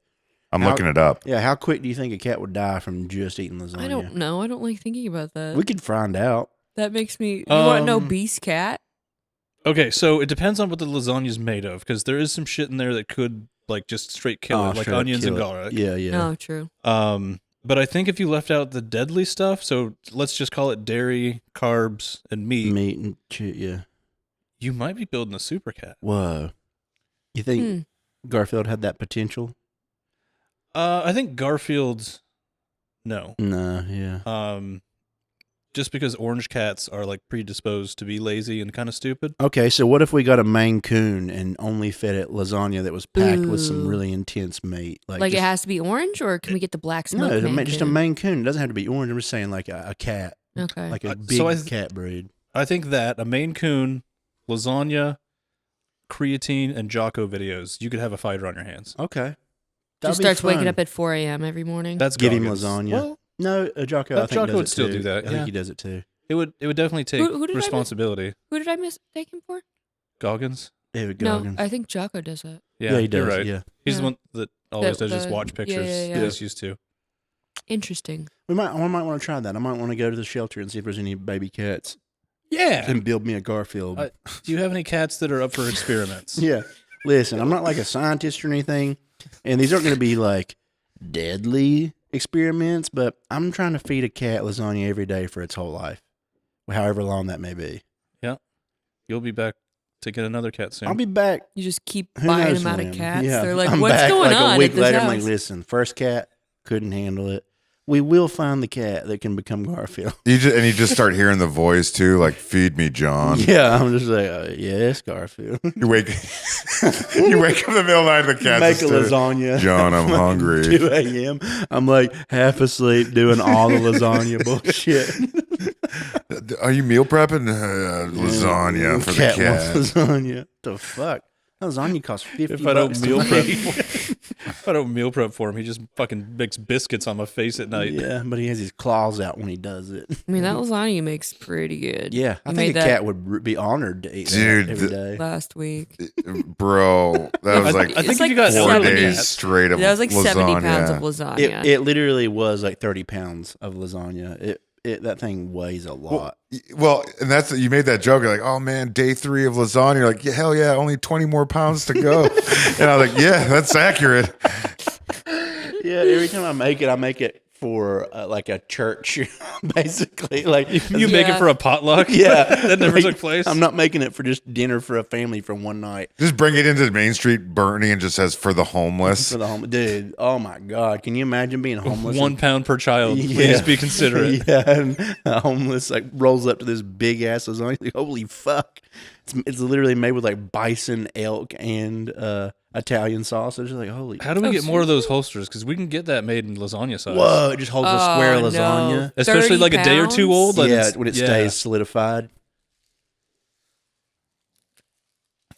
I'm looking it up. Yeah, how quick do you think a cat would die from just eating lasagna? I don't know. I don't like thinking about that. We could find out. That makes me. You want an Um, obese cat? Okay, so it depends on what the lasagna is made of, because there is some shit in there that could like just straight kill it, like straight up onions and kill it. garlic. Yeah, yeah. No, true. But I think if you left out the deadly stuff, so let's just call it dairy, carbs, and meat, and shit, yeah. you might be building a super cat. Whoa. You think Garfield had that potential? I think Garfield's no. No, yeah. Just because orange cats are like predisposed to be lazy and kind of stupid. Okay, so what if we got a Maine Coon and only fed it lasagna that was packed with some Ooh. really intense meat? Like just, it has to be orange, or can we get the black smoke? no, just a Maine Coon. It doesn't have to be orange. I'm just saying like a cat, Okay. like a So big cat breed. I think that a Maine Coon, lasagna, creatine, and Jocko videos, you could have a fighter on your hands. Okay. Just starts waking up at 4 a.m. every morning. That's Give him Goggins. lasagna. Well, No, Jocko, I think Jocko does would it still too. do that, I think yeah. he does it too. it would definitely take Who did I miss? responsibility. Who did I mistake him for? Goggins. David Goggins. No, I think Jocko does that. Yeah, he does. You're right. Yeah, He's the Yeah. one that always does just the- watch yeah, pictures. yeah. He's used to. Interesting. I might want to try that. I might want to go to the shelter and see if there's any baby cats Yeah. and build me a Garfield. Do you have any cats that are up for experiments? Yeah. Listen, I'm not like a scientist or anything, and these aren't going to be like deadly experiments, but I'm trying to feed a cat lasagna every day for its whole life, however long that may be. You'll be back to get another cat soon. I'll be back. You just keep Who buying knows them out when? of cats. Yeah. They're like, I'm what's back, going like on a week at this later, house? I'm like, listen, first cat couldn't handle it. We will find the cat that can become Garfield. You just start hearing the voice too, like "Feed me, John." Yeah, I'm just like, yes, Garfield. You wake up in the middle of the night, the cat's Make a still- lasagna. John, I'm hungry. 2 a.m. I'm like half asleep doing all the lasagna bullshit. Are you meal prepping? Lasagna for the Wants cat. lasagna. The fuck? Lasagna costs $50. If I don't to meal prep, make. if I don't meal prep for him, he just fucking makes biscuits on my face at night. Yeah, but he has his claws out when he does it. I mean, that lasagna makes pretty good. Yeah, I You think made a that cat would be honored to eat Dude, that every day. last week. Bro, that was like I think It's if you got 4 70 days straight of That was like 70 lasagna. pounds of lasagna. It literally was like 30 pounds of lasagna. That thing weighs a lot. Well, and that's you made that joke. You're like, oh man, day 3 of lasagna. You're like, yeah, hell yeah, only 20 more pounds to go. And I was like, yeah, that's accurate. Yeah, every time I make it for like a church, basically. Like You make it for a potluck? yeah, That never like, took place? I'm not making it for just dinner for a family for one night. Just bring it into Main Street, Bernie, and just says for the homeless. For the home, dude. Oh my god, can you imagine being homeless? 1 pound per child. Yeah. Please be considerate. Yeah, and a homeless like rolls up to this big ass lasagna. Like, holy fuck! It's literally made with like bison, elk, and Italian sausage. Like holy. How do we get more of those holsters? Because we can get that made in lasagna size. Whoa! It just holds a square Oh, no. lasagna. Especially 30 like a day or two pounds? old. like Yeah, it's- when it yeah. stays solidified.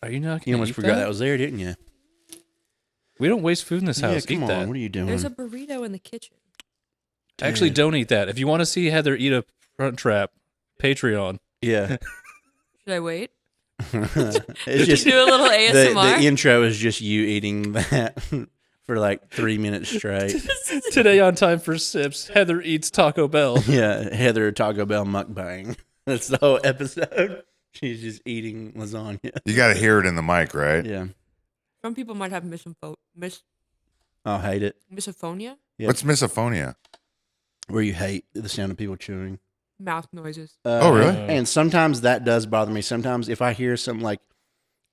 Are you not You gonna almost eat forgot that was there, didn't you? We don't waste food in this Yeah, house. come Eat on. that. What are you doing? There's a burrito in the kitchen. Actually, Dude. don't eat that. If you want to see Heather eat a Crunchwrap, Patreon. Yeah. Should I wait? It's just Do a little ASMR. the intro is just you eating that for like 3 minutes straight. Today on Time for Sips, Heather eats Taco Bell. Yeah, Heather Taco Bell mukbang. That's the whole episode. She's just eating lasagna. You got to hear it in the mic, right? Yeah, Some people might have I'll hate it. misophonia, Yeah. What's misophonia? Where you hate the sound of people chewing. mouth noises. Oh, really? And sometimes that does bother me. Sometimes if I hear something like,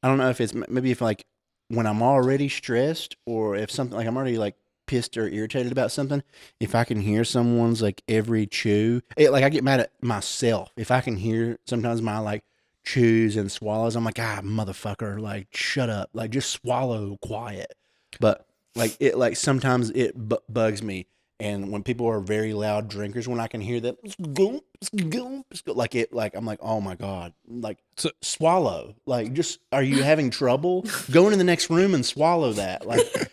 I don't know if it's maybe if like when I'm already stressed or if something like I'm already like pissed or irritated about something, if I can hear someone's like every chew, like I get mad at myself. If I can hear sometimes my like chews and swallows, I'm like, motherfucker, like shut up, like just swallow quiet. But like it, like sometimes it bugs me. And when people are very loud drinkers, when I can hear that, like I'm like, oh my God, like swallow. Like, just, are you having trouble? Go into the next room and swallow that.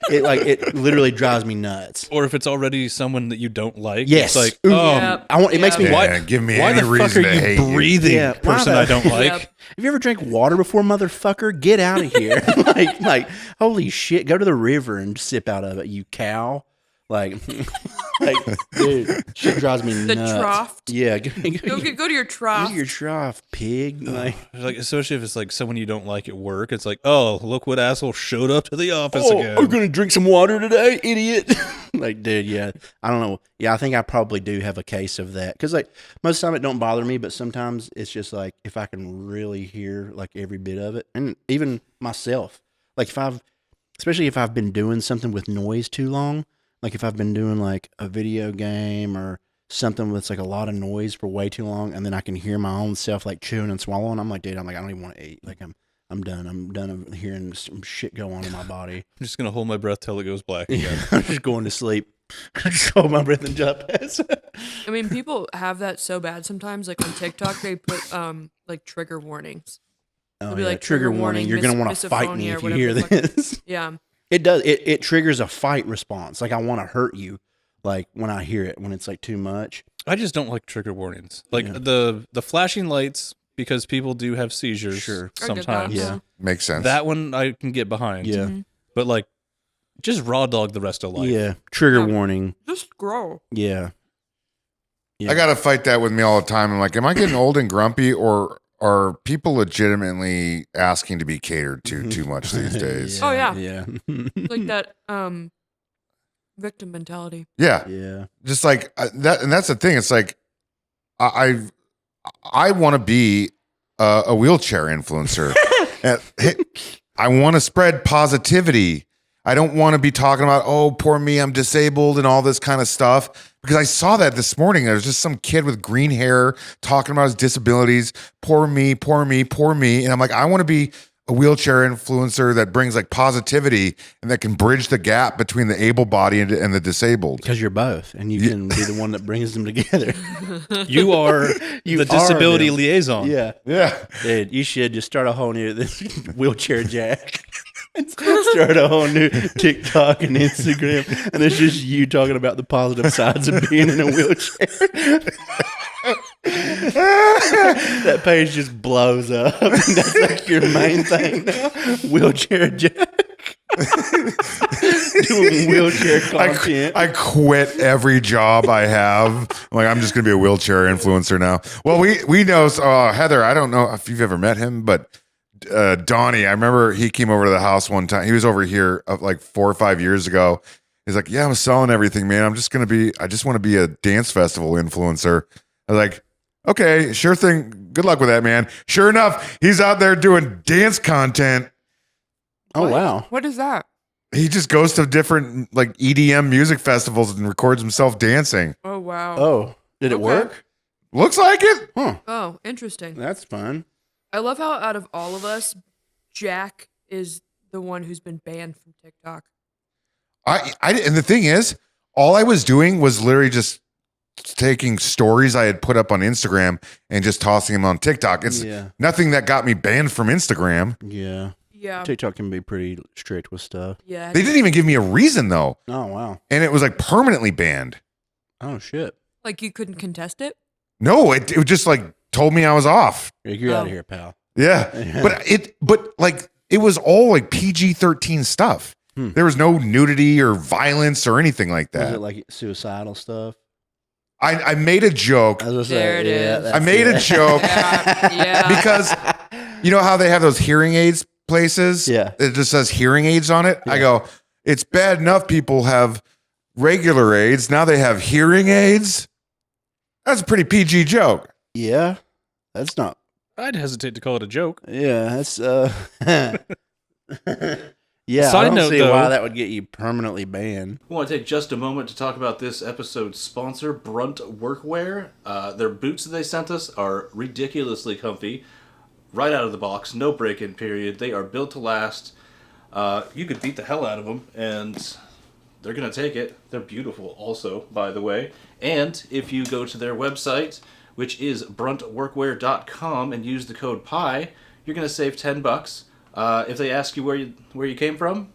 It literally drives me nuts. Or if it's already someone that you don't like, Yes. it's like, Ooh. oh, Yep. It makes me. Yeah, give me why any the fuck reason are to hate you breathing, Yeah, why person the- I don't like? Yep. Have you ever drank water before, motherfucker? Get out of here! like, holy shit! Go to the river and sip out of it, you cow! Like, dude, shit drives me The nuts. trough. Yeah, Go to your trough. Go to your trough, pig. Like, Like, especially if it's like someone you don't like at work, it's like, oh, look what asshole showed up to the office again. I'm gonna drink some water today, idiot. Like, dude, yeah, I don't know. Yeah, I think I probably do have a case of that because, like, most of the time it don't bother me, but sometimes it's just like if I can really hear like every bit of it, and even myself, like especially if I've been doing something with noise too long, like if I've been doing like a video game or something with like a lot of noise for way too long, and then I can hear my own self like chewing and swallowing. I'm like, dude, I don't even want to eat. Like, I'm done. I'm done of hearing some shit go on in my body. I'm just going to hold my breath till it goes black again. I'm just going to sleep. Just hold my breath and jump pass. I mean, people have that so bad sometimes. Like on TikTok, they put like trigger warnings. Oh, be yeah. like, Trigger trigger warning. warning, You're going to want to fight me misophonia or if you whatever hear the fuck. this. Yeah. It does. It triggers a fight response. Like, I want to hurt you. Like, when I hear it, when it's like too much. I just don't like trigger warnings. Like Yeah. the flashing lights, because people do have seizures Sure. I get that. sometimes. Yeah. Makes sense. That one I can get behind. Yeah. But like, just raw dog the rest of life. Yeah. Trigger Yeah. warning. Just grow. Yeah. Yeah. I gotta fight that with me all the time. I'm like, am I getting old and grumpy, or are people legitimately asking to be catered to too much these days? Oh, yeah. Yeah. Like that victim mentality. Yeah, Yeah. just like that, and that's the thing. It's like I want to be a wheelchair influencer. I want to spread positivity. I don't want to be talking about, oh, poor me, I'm disabled and all this kind of stuff. Because I saw that this morning. There was just some kid with green hair talking about his disabilities. Poor me, poor me, poor me. And I'm like, I want to be a wheelchair influencer that brings like positivity and that can bridge the gap between the able body and the disabled. Because you're both, and you can be the one that brings them together. You are You the are disability them. liaison. Yeah. Yeah. Dude, you should just start a whole new this wheelchair jack. Start a whole new TikTok and Instagram, and it's just you talking about the positive sides of being in a wheelchair. That page just blows up. That's like your main thing now. Wheelchair jack. Doing wheelchair content. I quit every job I have. I'm like, I'm just gonna be a wheelchair influencer now. Well, we know Heather. I don't know if you've ever met him, but Donnie, I remember he came over to the house one time. He was over here like 4 or 5 years ago. He's like, yeah, I'm selling everything, man. I just want to be a dance festival influencer. I was like, okay, sure thing. Good luck with that, man. Sure enough, he's out there doing dance content. Oh, wow. What is that? He just goes to different like EDM music festivals and records himself dancing. Oh, wow. Oh, did it Okay. work? Looks like it. Huh. Oh, interesting. That's fun. I love how out of all of us, Jack is the one who's been banned from TikTok. And the thing is, all I was doing was literally just taking stories I had put up on Instagram and just tossing them on TikTok. It's Yeah. nothing that got me banned from Instagram. Yeah. Yeah. TikTok can be pretty strict with stuff. Yeah. They didn't even give me a reason though. Oh, wow. And it was like permanently banned. Oh, shit. Like you couldn't contest it? No, it just like told me I was off. You're out Oh. of here, pal. Yeah. But like it was all like PG-13 stuff. Hmm. There was no nudity or violence or anything like Was that. it like suicidal stuff? I made a joke. I was gonna There it is. that's I made a it. joke Yeah. because you know how they have those hearing aids places? Yeah. It just says hearing aids on it. I Yeah. go, it's bad enough people have regular aids. Now they have hearing aids. That's a pretty PG joke. Yeah. That's not. I'd hesitate to call it a joke. Yeah. That's. Yeah. I Side don't note, see though- why that would get you permanently banned. I want to take just a moment to talk about this episode's sponsor, Brunt Workwear. Their boots that they sent us are ridiculously comfy, right out of the box, no break-in period. They are built to last. You could beat the hell out of them, and they're going to take it. They're beautiful also, by the way. And if you go to their website, which is bruntworkwear.com, and use the code PIE, you're going to save $10. If they ask you where you came from,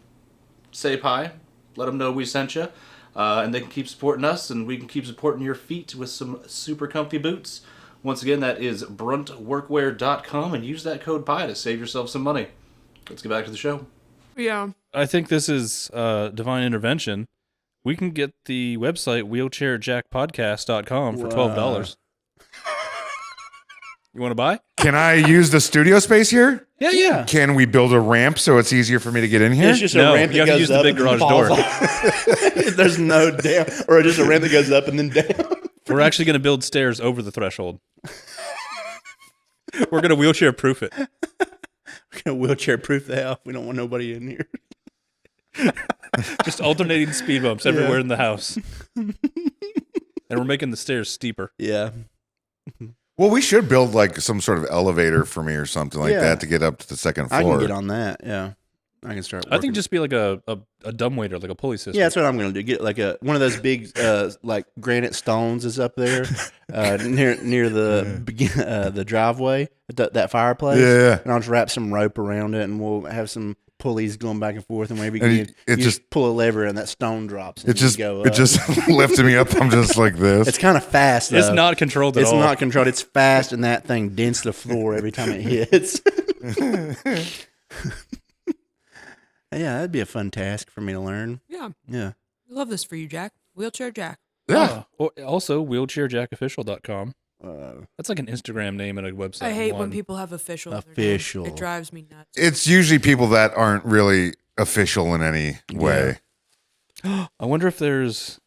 say PIE. Let them know we sent you. And they can keep supporting us, and we can keep supporting your feet with some super comfy boots. Once again, that is bruntworkwear.com, and use that code PIE to save yourself some money. Let's get back to the show. Yeah. I think this is divine intervention. We can get the website wheelchairjackpodcast.com for $12. You want to buy? Can I use the studio space here? Yeah. Can we build a ramp so it's easier for me to get in here? It's just No, a ramp you that have to goes use the up big and garage falls door. off. There's no down, or just a ramp that goes up and then down. We're actually going to build stairs over the threshold. We're going to wheelchair proof it. We're gonna wheelchair proof the house. We don't want nobody in here. Just alternating speed bumps everywhere in the house. And we're making the stairs steeper. Yeah. Well, we should build like some sort of elevator for me or something like Yeah. that to get up to the second floor. I can get on that. Yeah. I can start. I think working. just be like a dumbwaiter, like a pulley system. Yeah, that's what I'm gonna do. Get like one of those big like granite stones is up there near the driveway, that fireplace. Yeah. And I'll just wrap some rope around it, and we'll have some pulleys going back and forth. And whenever And you it just just- pull a lever, and that stone drops. And It just you go it up. just lifted me up. I'm just like this. It's kind of fast. Though. It's not controlled at It's all. not controlled. It's fast, and that thing dents the floor every time it hits. Yeah, that'd be a fun task for me to learn. Yeah. Yeah. I love this for you, Jack. Wheelchair Jack. Yeah. Also, wheelchairjackofficial.com. Uh, That's like an Instagram name and a website. I hate in when one. people have official. in their name. Official. It drives me nuts. It's usually people that aren't really official in any way. I wonder if there's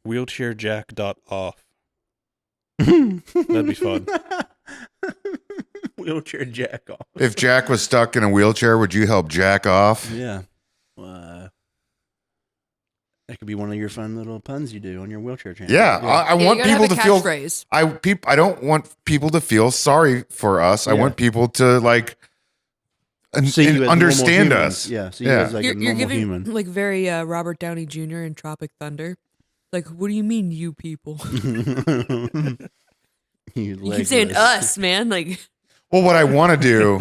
wheelchairjack.off. That'd be fun. Wheelchair jack off. If Jack was stuck in a wheelchair, would you help Jack off? Yeah. That could be one of your fun little puns you do on your wheelchair channel. Yeah, I Yeah, want you gotta people have to a feel. catchphrase. I don't want people to feel sorry for us. I Yeah. want people to like See you as normal understand humans. us. Yeah. See you Yeah. as like You're a normal giving human. like very Robert Downey Jr. in Tropic Thunder. Like, what do you mean, you people? You You keep saying legless. us, man. Like, Well, what I want to do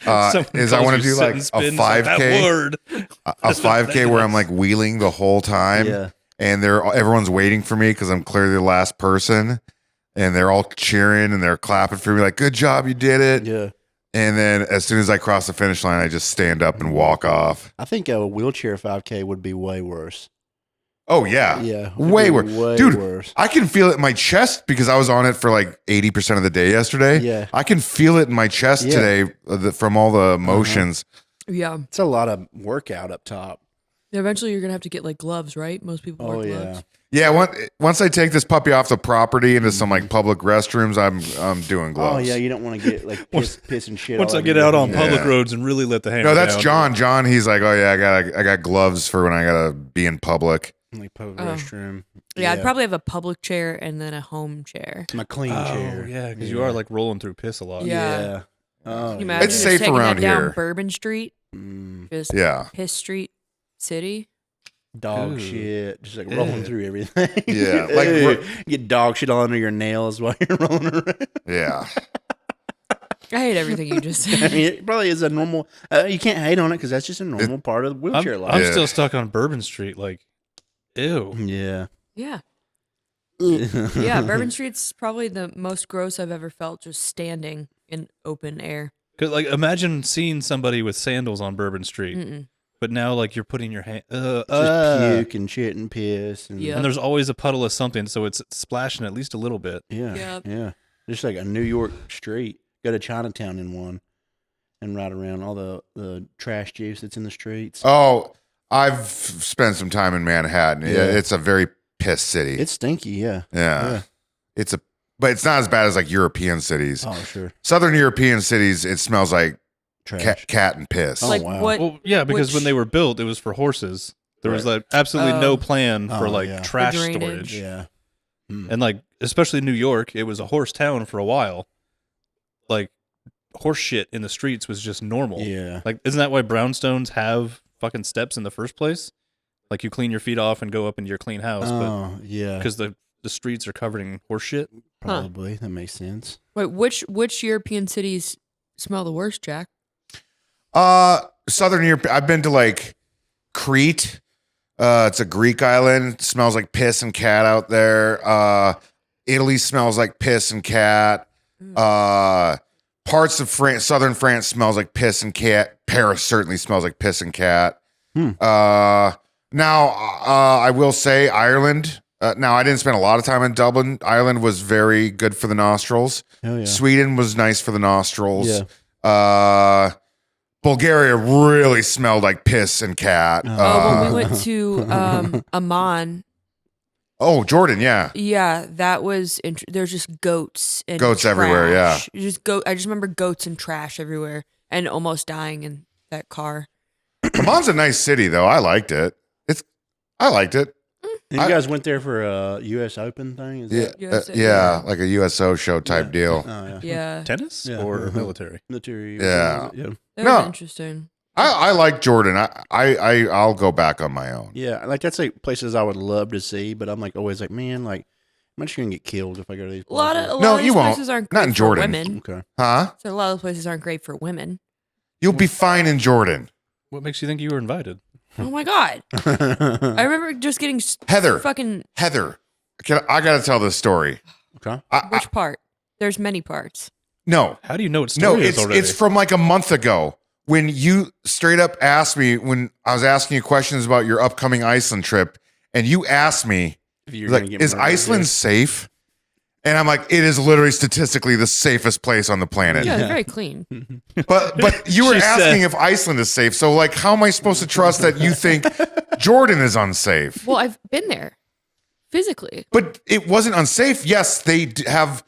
Someone is I calls want you to do like sentence a spins, like, that 5K, word. a 5K where I'm like wheeling the whole time, Yeah. and everyone's waiting for me because I'm clearly the last person, and they're all cheering and they're clapping for me like, "Good job, you did it!" Yeah. And then as soon as I cross the finish line, I just stand up and walk off. I think a wheelchair 5K would be way worse. Oh yeah, Yeah. way It'd worse, be way dude. worse. I can feel it in my chest because I was on it for like 80% of the day yesterday. Yeah. I can feel it in my chest Yeah. today from all the motions. yeah. It's a lot of workout up top. Eventually, you're gonna have to get like gloves, right? Most people Oh wear yeah. gloves. Yeah, once I take this puppy off the property into some like public restrooms, I'm doing gloves. Oh yeah. You don't want to get like piss and shit. Once all I over get your out on hands. public Yeah. roads and really let the hammer No, that's down. John. John, he's like, oh yeah, I got gloves for when I gotta be in public. Like public Oh. restroom. Yeah, I'd probably have a public chair and then a home chair. my clean chair. Oh, yeah, because you are like rolling through piss a lot. Yeah. Oh, Can you imagine It's just safe taking around that down here. Bourbon Street, Mm, just Yeah, Piss Street City. dog Ooh. shit, just like rolling Ew. through everything. Yeah, like Ew. Get dog shit all under your nails while you're rolling around. yeah. I hate everything you just I said. mean, it probably is a normal. You can't hate on it because that's just a normal part of the wheelchair I'm life. Yeah. still stuck on Bourbon Street. Like, ew. Yeah. Yeah. Yeah, Bourbon Street's probably the most gross I've ever felt just standing in open air. Because like, imagine seeing somebody with sandals on Bourbon Street, Mm-mm. but now like you're putting your hand. Just puke and shit and piss and Yeah. And there's always a puddle of something, so it's splashing at least a little bit. yeah, Yep. yeah. Just like a New York street. Go to Chinatown in one, and ride around all the trash juice that's in the streets. Oh, I've spent some time in Manhattan. Yeah, Yeah. it's a very piss city. It's stinky. Yeah. yeah. But it's not as bad as like European cities. Oh sure. Southern European cities, it smells like Trash. cat and piss. Oh, Like wow. what? Well, yeah, because when Which- they were built, it was for horses. There was Right. like absolutely no Oh. plan for Oh, like yeah. trash The drainage. storage. Yeah. And like, especially New York, it was a horse town for a while. Like, horse shit in the streets was just normal. Yeah. Like, isn't that why brownstones have fucking steps in the first place? Like you clean your feet off and go up into your clean house, but Oh, yeah. because the streets are covered in horse shit. Probably. That makes sense. Wait, which European cities smell the worst, Jack? Southern Europe. I've been to like Crete. It's a Greek island. It smells like piss and cat out there. Italy smells like piss and cat. Parts of France, southern France smells like piss and cat. Paris certainly smells like piss and cat. Now, I will say Ireland. Now, I didn't spend a lot of time in Dublin. Ireland was very good for the nostrils. Oh, yeah. Sweden was nice for the nostrils. Yeah. Bulgaria really smelled like piss and cat. When we went to Amman. Oh, Jordan, yeah. Yeah, that was. There's just goats and Goats everywhere, trash. I just remember goats and trash everywhere, and almost dying in that car. Amman's a nice city, though. I liked it. I liked it. And you guys went there for a U.S. Open thing? Is that? Yeah, like a USO show type deal. Oh, yeah. Yeah, Tennis Yeah. or military? Military. Yeah. Yeah. that No. was interesting. I like Jordan. I'll go back on my own. Yeah, like that's like places I would love to see, but I'm like always like, man, like I'm just gonna get killed if I go to these A lot places. of No, these you won't. places aren't Not great in for Jordan. women. Okay. Huh? So a lot of places aren't great for women. You'll be fine in Jordan. What makes you think you were invited? Oh my god! I remember just getting Heather. fucking. Heather, I got to tell this story. Okay. Which part? There's many parts. No, How do you know what no, story it is already? it's from like a month ago when you straight up asked me when I was asking you questions about your upcoming Iceland trip, and you asked me, If you're like, gonna get is murdered, Iceland safe? And I'm like, it is literally statistically the safest place on the planet. Yeah, they're very clean. But you were She asking said- if Iceland is safe. So like, how am I supposed to trust that you think Jordan is unsafe? Well, I've been there physically. But it wasn't unsafe. Yes, they have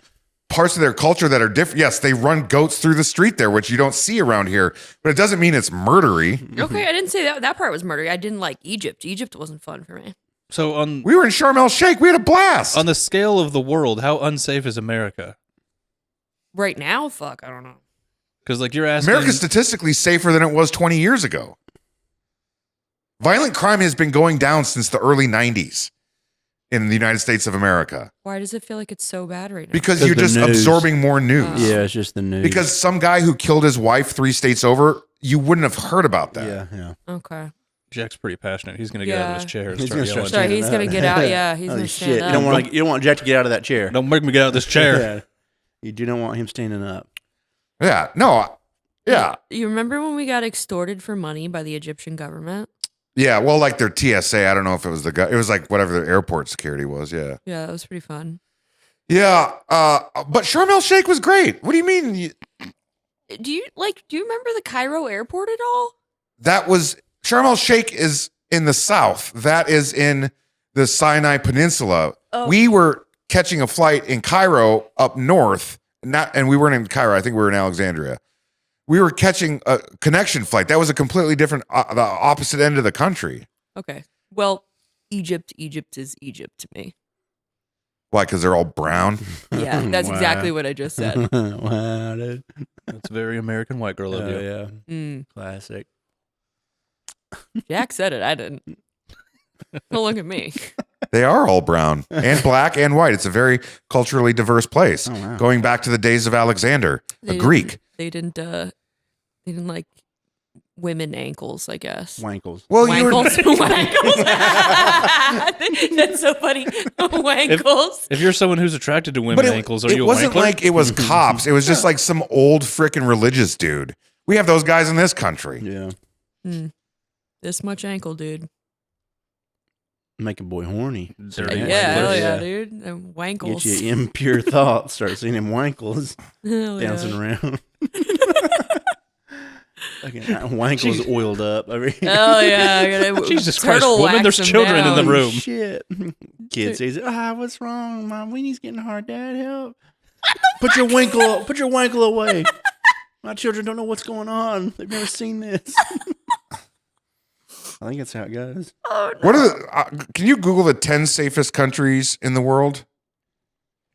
parts of their culture that are different. Yes, they run goats through the street there, which you don't see around here. But it doesn't mean it's murdery. Okay, I didn't say that part was murder. I didn't like Egypt. Egypt wasn't fun for me. So on We were in Sharm el Sheikh. We had a blast. the scale of the world, how unsafe is America? Right now, fuck, I don't know. Because like you're asking, America's statistically safer than it was 20 years ago. Violent crime has been going down since the early 90s in the United States of America Why does it feel like it's so bad right now? because 'Cause you're the just news. absorbing more news. Yeah, it's just the news. Because some guy who killed his wife 3 states over, you wouldn't have heard about that. yeah. Okay. Jack's pretty passionate. He's gonna get out of his Yeah. chair and He's start gonna yelling. start Sorry, he's standing gonna up. get out. Yeah, he's Holy gonna shit! stand You up. don't want Jack to get out of that chair. Don't make me get out of this chair. Yeah. You do not want him standing up. Yeah. No. Yeah. You remember when we got extorted for money by the Egyptian government? Yeah. Well, like their TSA. I don't know if it was the guy. It was like whatever their airport security was. Yeah. Yeah, that was pretty fun. Yeah. But Sharm el Sheikh was great. What do you mean? Do you remember the Cairo airport at all? That was Sharm el Sheikh is in the south. That is in the Sinai Peninsula. Oh. We were catching a flight in Cairo up north. And we weren't in Cairo. I think we were in Alexandria. We were catching a connection flight. That was a completely different, the opposite end of the country. Okay. Well, Egypt is Egypt to me. Why? Because they're all brown. Yeah, that's Wow. exactly what I just said. Wow, dude. That's very American white girl of Oh, you. yeah. Mm. Classic. Jack said it. I didn't. Don't look at me. They are all brown and black and white. It's a very culturally diverse place. Oh, wow. Going back to the days of Alexander, a They Greek. They didn't like women ankles, I guess. Wankles. Well, you were, Wankles. Wankles. That's so funny. Wankles. If you're someone who's attracted to women but ankles, are it you a wasn't wankler? like it was cops. It was just like some old freaking religious dude. We have those guys in this country. Yeah. This much ankle, dude. Make a boy horny. Dirty Yeah, wanklers. hell yeah, Yeah. dude. Them wankles. Get you impure thoughts. Start seeing him wankles Hell yeah. bouncing around. Fucking wankles oiled up over here. Hell yeah. I gotta Jesus Christ, turtle woman, there's wax 'em children in the down. room. Shit. Kid says, what's wrong? My weenie's getting hard, Dad. Help. Put your wankle away. My children don't know what's going on. They've never seen this. I think that's how it goes. Oh, no. What are the? Can you Google the 10 safest countries in the world?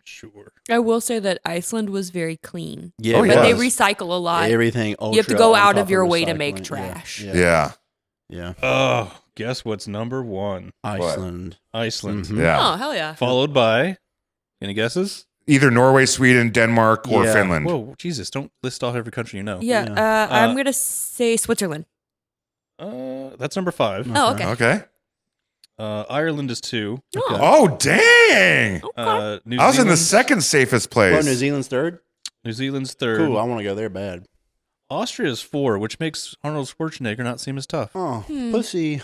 Sure. I will say that Iceland was very clean. Yeah, Oh, it But yeah. they was. recycle a lot. Everything ultra You have to go on out top of your way to recycling. make Yeah, trash. Yeah. Yeah. Yeah. Oh, Guess what's number one? Iceland. Iceland. Mhm. Yeah. Oh, hell yeah. Followed by, any guesses? Either Norway, Sweden, Denmark, or Yeah. Finland. Whoa, Jesus, don't list off every country you know. Yeah, I'm going to say Switzerland. That's number 5. Oh, okay. Okay. Ireland is 2. Oh, Oh, dang. New I was in the Zealand's- second safest Oh, place. New Zealand's third? New Zealand's 3rd. Cool. I want to go there bad. Austria's 4, which makes Arnold Schwarzenegger not seem as tough. Oh, pussy.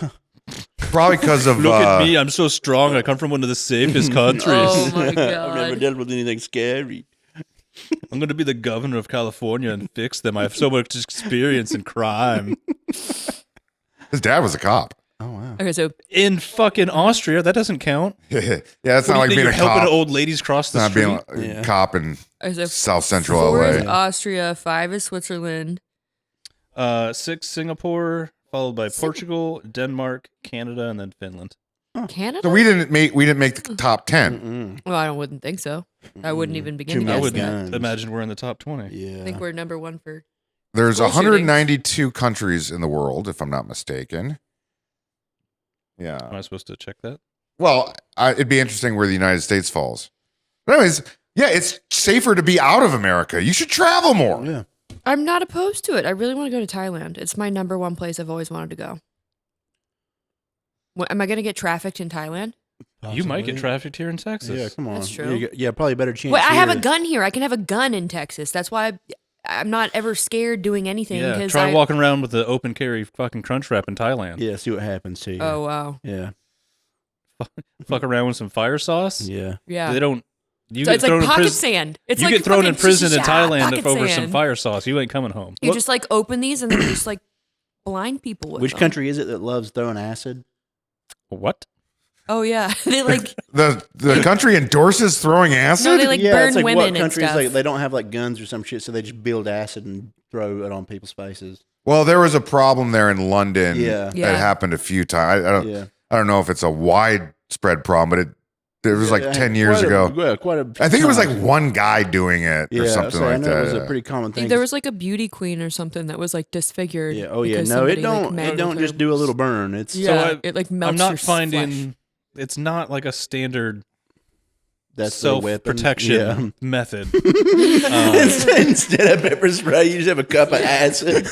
Probably because of Look at me, I'm so strong. I come from one of the safest countries. Oh my I've never god. dealt with anything scary. I'm going to be the governor of California and fix them. I have so much experience in crime. his dad was a cop. Oh, wow. Okay, so In fucking Austria, that doesn't count. Yeah, it's What not like do you think, being you're a helping cop. old ladies cross the Not street? being a Yeah. cop in so South Central 4 LA. is Austria, 5 is Switzerland. 6, Singapore, followed by Portugal, Denmark, Canada, and then Finland. Canada? So we didn't make the top 10. Mm-mm. Well, I wouldn't think so. I wouldn't even begin Too to I many guess would that. guns. imagine we're in the top 20. Yeah. I think we're number 1 for. There's School 192 countries in the world, if I'm not mistaken. Yeah. Am I supposed to check that? Well, it'd be interesting where the United States falls. But anyways, yeah, it's safer to be out of America. You should travel more. Yeah. I'm not opposed to it. I really want to go to Thailand. It's my number 1 place I've always wanted to go. What, am I going to get trafficked in Thailand? You might get Possibly. trafficked here in Texas. Yeah, come on. That's true. Yeah, probably better chance. Wait, I have a here. gun here. I can have a gun in Texas. That's why I'm not ever scared doing anything. Yeah, 'cause try I, walking around with the open carry fucking Crunchwrap in Thailand. Yeah, see what happens to you. Oh, wow. Yeah. Fuck around with some fire sauce. Yeah. Yeah. They don't. You So get it's like thrown in pocket prison. sand. It's You like get thrown in fucking prison in Thailand pocket over some sand. fire sauce. You ain't coming home. You just like open these and then you just like blind people with Which them. country is it that loves throwing acid? What? Oh yeah, they like The country endorses throwing acid? no, they like yeah, burn it's like women what and countries stuff. like they don't have like guns or some shit, so they just build acid and throw it on people's faces. Well, there was a problem there in London. Yeah. Yeah. That happened a few times. Yeah. I don't know if it's a widespread problem, but it was like 10 years ago. Quite a. I think it was like one guy doing it or something I like know that. It was a pretty common thing. There was like a beauty queen or something that was like disfigured. yeah. Oh yeah. because No, it somebody, like, don't. It mangled don't her. just do a little burn. It's Yeah, it like melts I'm your not finding. flesh. It's not like a standard that's the weapon. self-protection Yeah. method. Instead of pepper spray, you just have a cup of acid.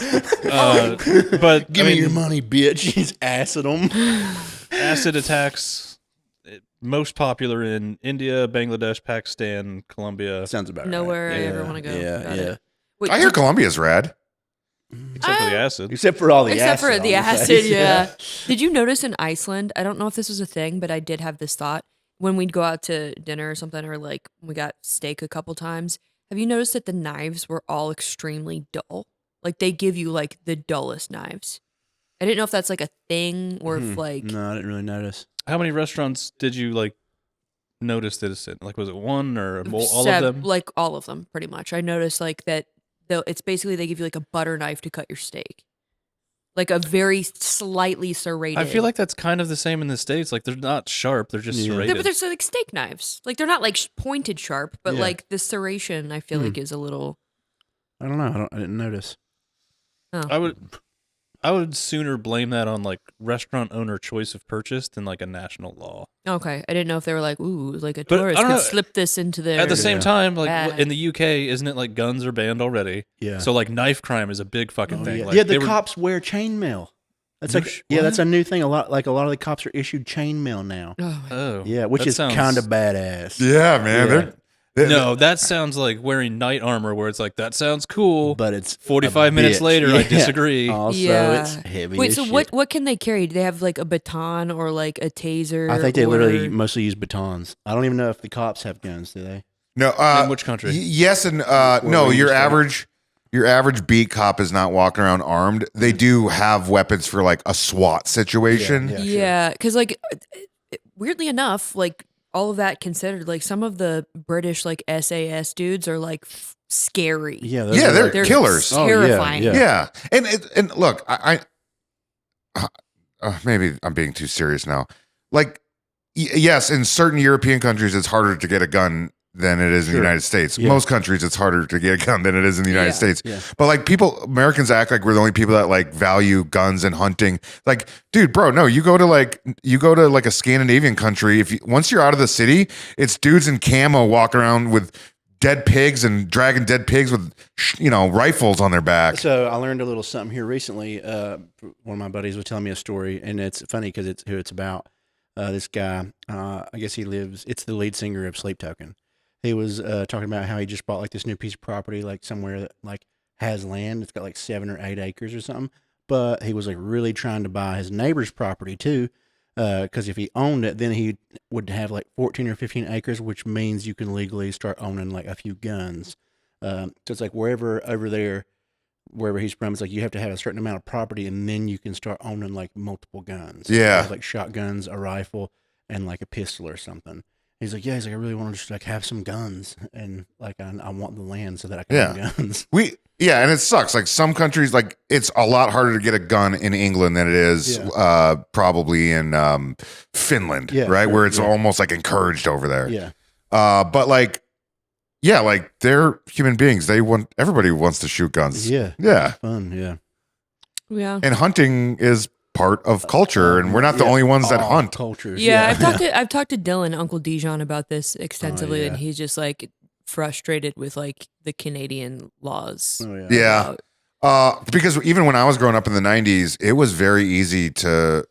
But Give I me mean, your money, bitch. You just acid them. acid attacks most popular in India, Bangladesh, Pakistan, Colombia, Sounds about Nowhere right. I ever wanna go. Yeah, Got yeah. it. Wait, I hear Colombia's rad. except for the acid. Except for all the except acid. for the on acid, face. yeah. Did you notice in Iceland? I don't know if this was a thing, but I did have this thought when we'd go out to dinner or something, or like we got steak a couple times. Have you noticed that the knives were all extremely dull? Like they give you like the dullest knives. I didn't know if that's like a thing or if like No, I didn't really notice. How many restaurants did you like notice that it's in? Like, was it one or all sev- of them? Like all of them, pretty much. I noticed like that. It's basically they give you like a butter knife to cut your steak, like a very slightly serrated. I feel like that's kind of the same in the States. Like, they're not sharp; they're just Yeah. serrated. but there's like steak knives. Like they're not like pointed sharp, but Yeah. like the serration I feel like is a little. I don't know. I didn't notice. I would sooner blame that on like restaurant owner choice of purchase than like a national law. Okay, I didn't know if they were like, ooh, like a But tourist I don't could know, slip this into their. At the same time, like bag. in the UK, isn't it like guns are banned already? Yeah. So like knife crime is a big fucking Oh, thing. yeah. Like, yeah, they the were- cops wear chainmail. That's No like sh- yeah, that's what? a new thing. A lot of the cops are issued chainmail now. Oh, Oh, Yeah, which that is sounds- kind of badass. Yeah, man. Yeah. No, that sounds like wearing knight armor, where it's like that sounds cool. But it's 45 a minutes bitch. later, I Yeah. disagree. Also, yeah. it's heavy. Wait, as so shit. what can they carry? Do they have like a baton or like a taser? I think they or- literally mostly use batons. I don't even know if the cops have guns. Do they? No, In which country? Yes, and no. were you Your average beat cop is not walking around armed. They do have weapons for like a SWAT situation. Yeah, sure. Yeah, because like weirdly enough, like all of that considered, like some of the British like SAS dudes are like scary. Yeah, those Yeah, are they're like- They're killers. Oh, yeah, terrifying. yeah. Yeah, and look, maybe I'm being too serious now. Like, yes, in certain European countries, it's harder to get a gun than it is in the Sure. United States. Yeah. Most countries, it's harder to get a gun than it is in the United Yeah. States. Yeah. But like Americans act like we're the only people that like value guns and hunting. Like, dude, bro, no, you go to like a Scandinavian country. Once you're out of the city, it's dudes in camo walking around with dead pigs and dragging dead pigs with rifles on their back. So I learned a little something here recently. One of my buddies was telling me a story, and it's funny because it's who it's about. This guy, I guess it's the lead singer of Sleep Token. He was talking about how he just bought like this new piece of property, like somewhere that like has land. It's got like 7 or 8 acres or something. But he was like really trying to buy his neighbor's property too, because if he owned it, then he would have like 14 or 15 acres, which means you can legally start owning like a few guns. So it's like wherever he's from, it's like you have to have a certain amount of property, and then you can start owning like multiple guns. Yeah. Have, like shotguns, a rifle, and like a pistol or something. He's like, I really want to just like have some guns, and like I want the land so that I can own guns. And it sucks. Like some countries, like it's a lot harder to get a gun in England than it is probably in Finland, right? Sure, Where it's almost like encouraged over there. Yeah. But like, like they're human beings. Everybody wants to shoot guns. Yeah. Yeah. Fun. Yeah. Yeah. And hunting is part of culture, and we're not the only ones that hunt. Cultures. Yeah, I've talked to Dylan, Uncle Dijon, about this extensively, yeah. and he's just like frustrated with like the Canadian laws. Oh, yeah. Yeah. Because even when I was growing up in the 90s, it was very easy to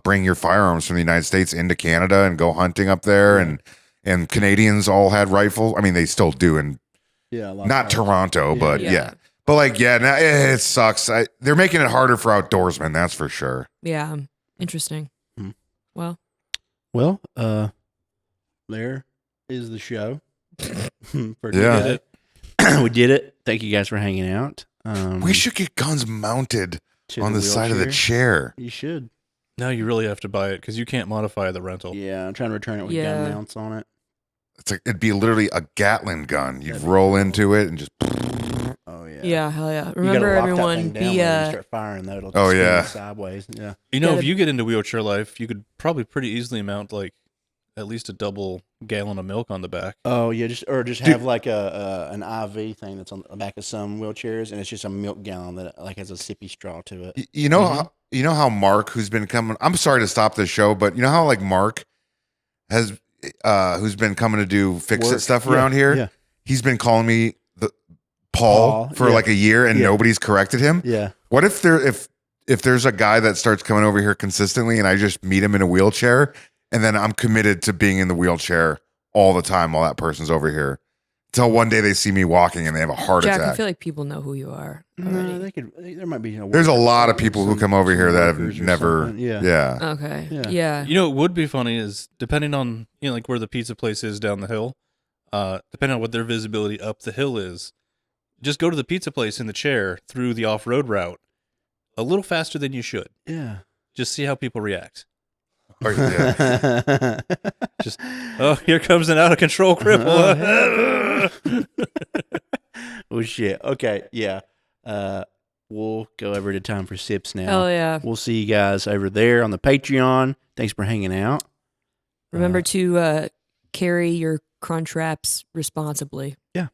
bring your firearms from the United States into Canada and go hunting up there, and Canadians all had rifles. I mean, they still do, and Yeah. not Toronto, but Yeah. But like, now, it sucks. They're making it harder for outdoorsmen, that's for sure. Yeah. Interesting. Hmm. Well, there is the show. For Yeah. today. We did it. Thank you guys for hanging out. We should get guns mounted to on the side of the chair. You should. Now you really have to buy it because you can't modify the rental. Yeah, I'm trying to return it with Yeah. gun mounts on it. It'd be literally a Gatling gun. You'd roll into it and just. Oh yeah. yeah, hell yeah. You gotta Remember lock that everyone, thing down the when you start firing though. It'll Oh, spin yeah. sideways. Yeah. You know, Yeah, if you get into wheelchair life, you could probably pretty easily mount like at least a double gallon of milk on the back. Oh yeah, just have like an IV thing that's on the back of some wheelchairs, and it's just a milk gallon that like has a sippy straw to it. You know how Mark, who's been coming. I'm sorry to stop this show, but you know how like Mark has, who's been coming to do fix it Work. stuff around here. Yeah. He's been calling me Paul for yeah. like a year, and Yeah. nobody's corrected him. Yeah. What if there's a guy that starts coming over here consistently, and I just meet him in a wheelchair, and then I'm committed to being in the wheelchair all the time while that person's over here, until one day they see me walking and they have a heart Jack, attack. I feel like people know who you are No, already. they could. There might be. There's a lot of people who come over here that have workers or never. something. Yeah. Yeah. Okay. Yeah. Yeah. You know, what would be funny is depending on like where the pizza place is down the hill, depending on what their visibility up the hill is, just go to the pizza place in the chair through the off-road route a little faster than you should. Yeah. Just see how people react. Or, yeah. Just here comes an out of control cripple. Oh shit. Okay. Yeah. We'll go over to time for sips now. Hell yeah. We'll see you guys over there on the Patreon. Thanks for hanging out. Remember to carry your crunch wraps responsibly. Yeah.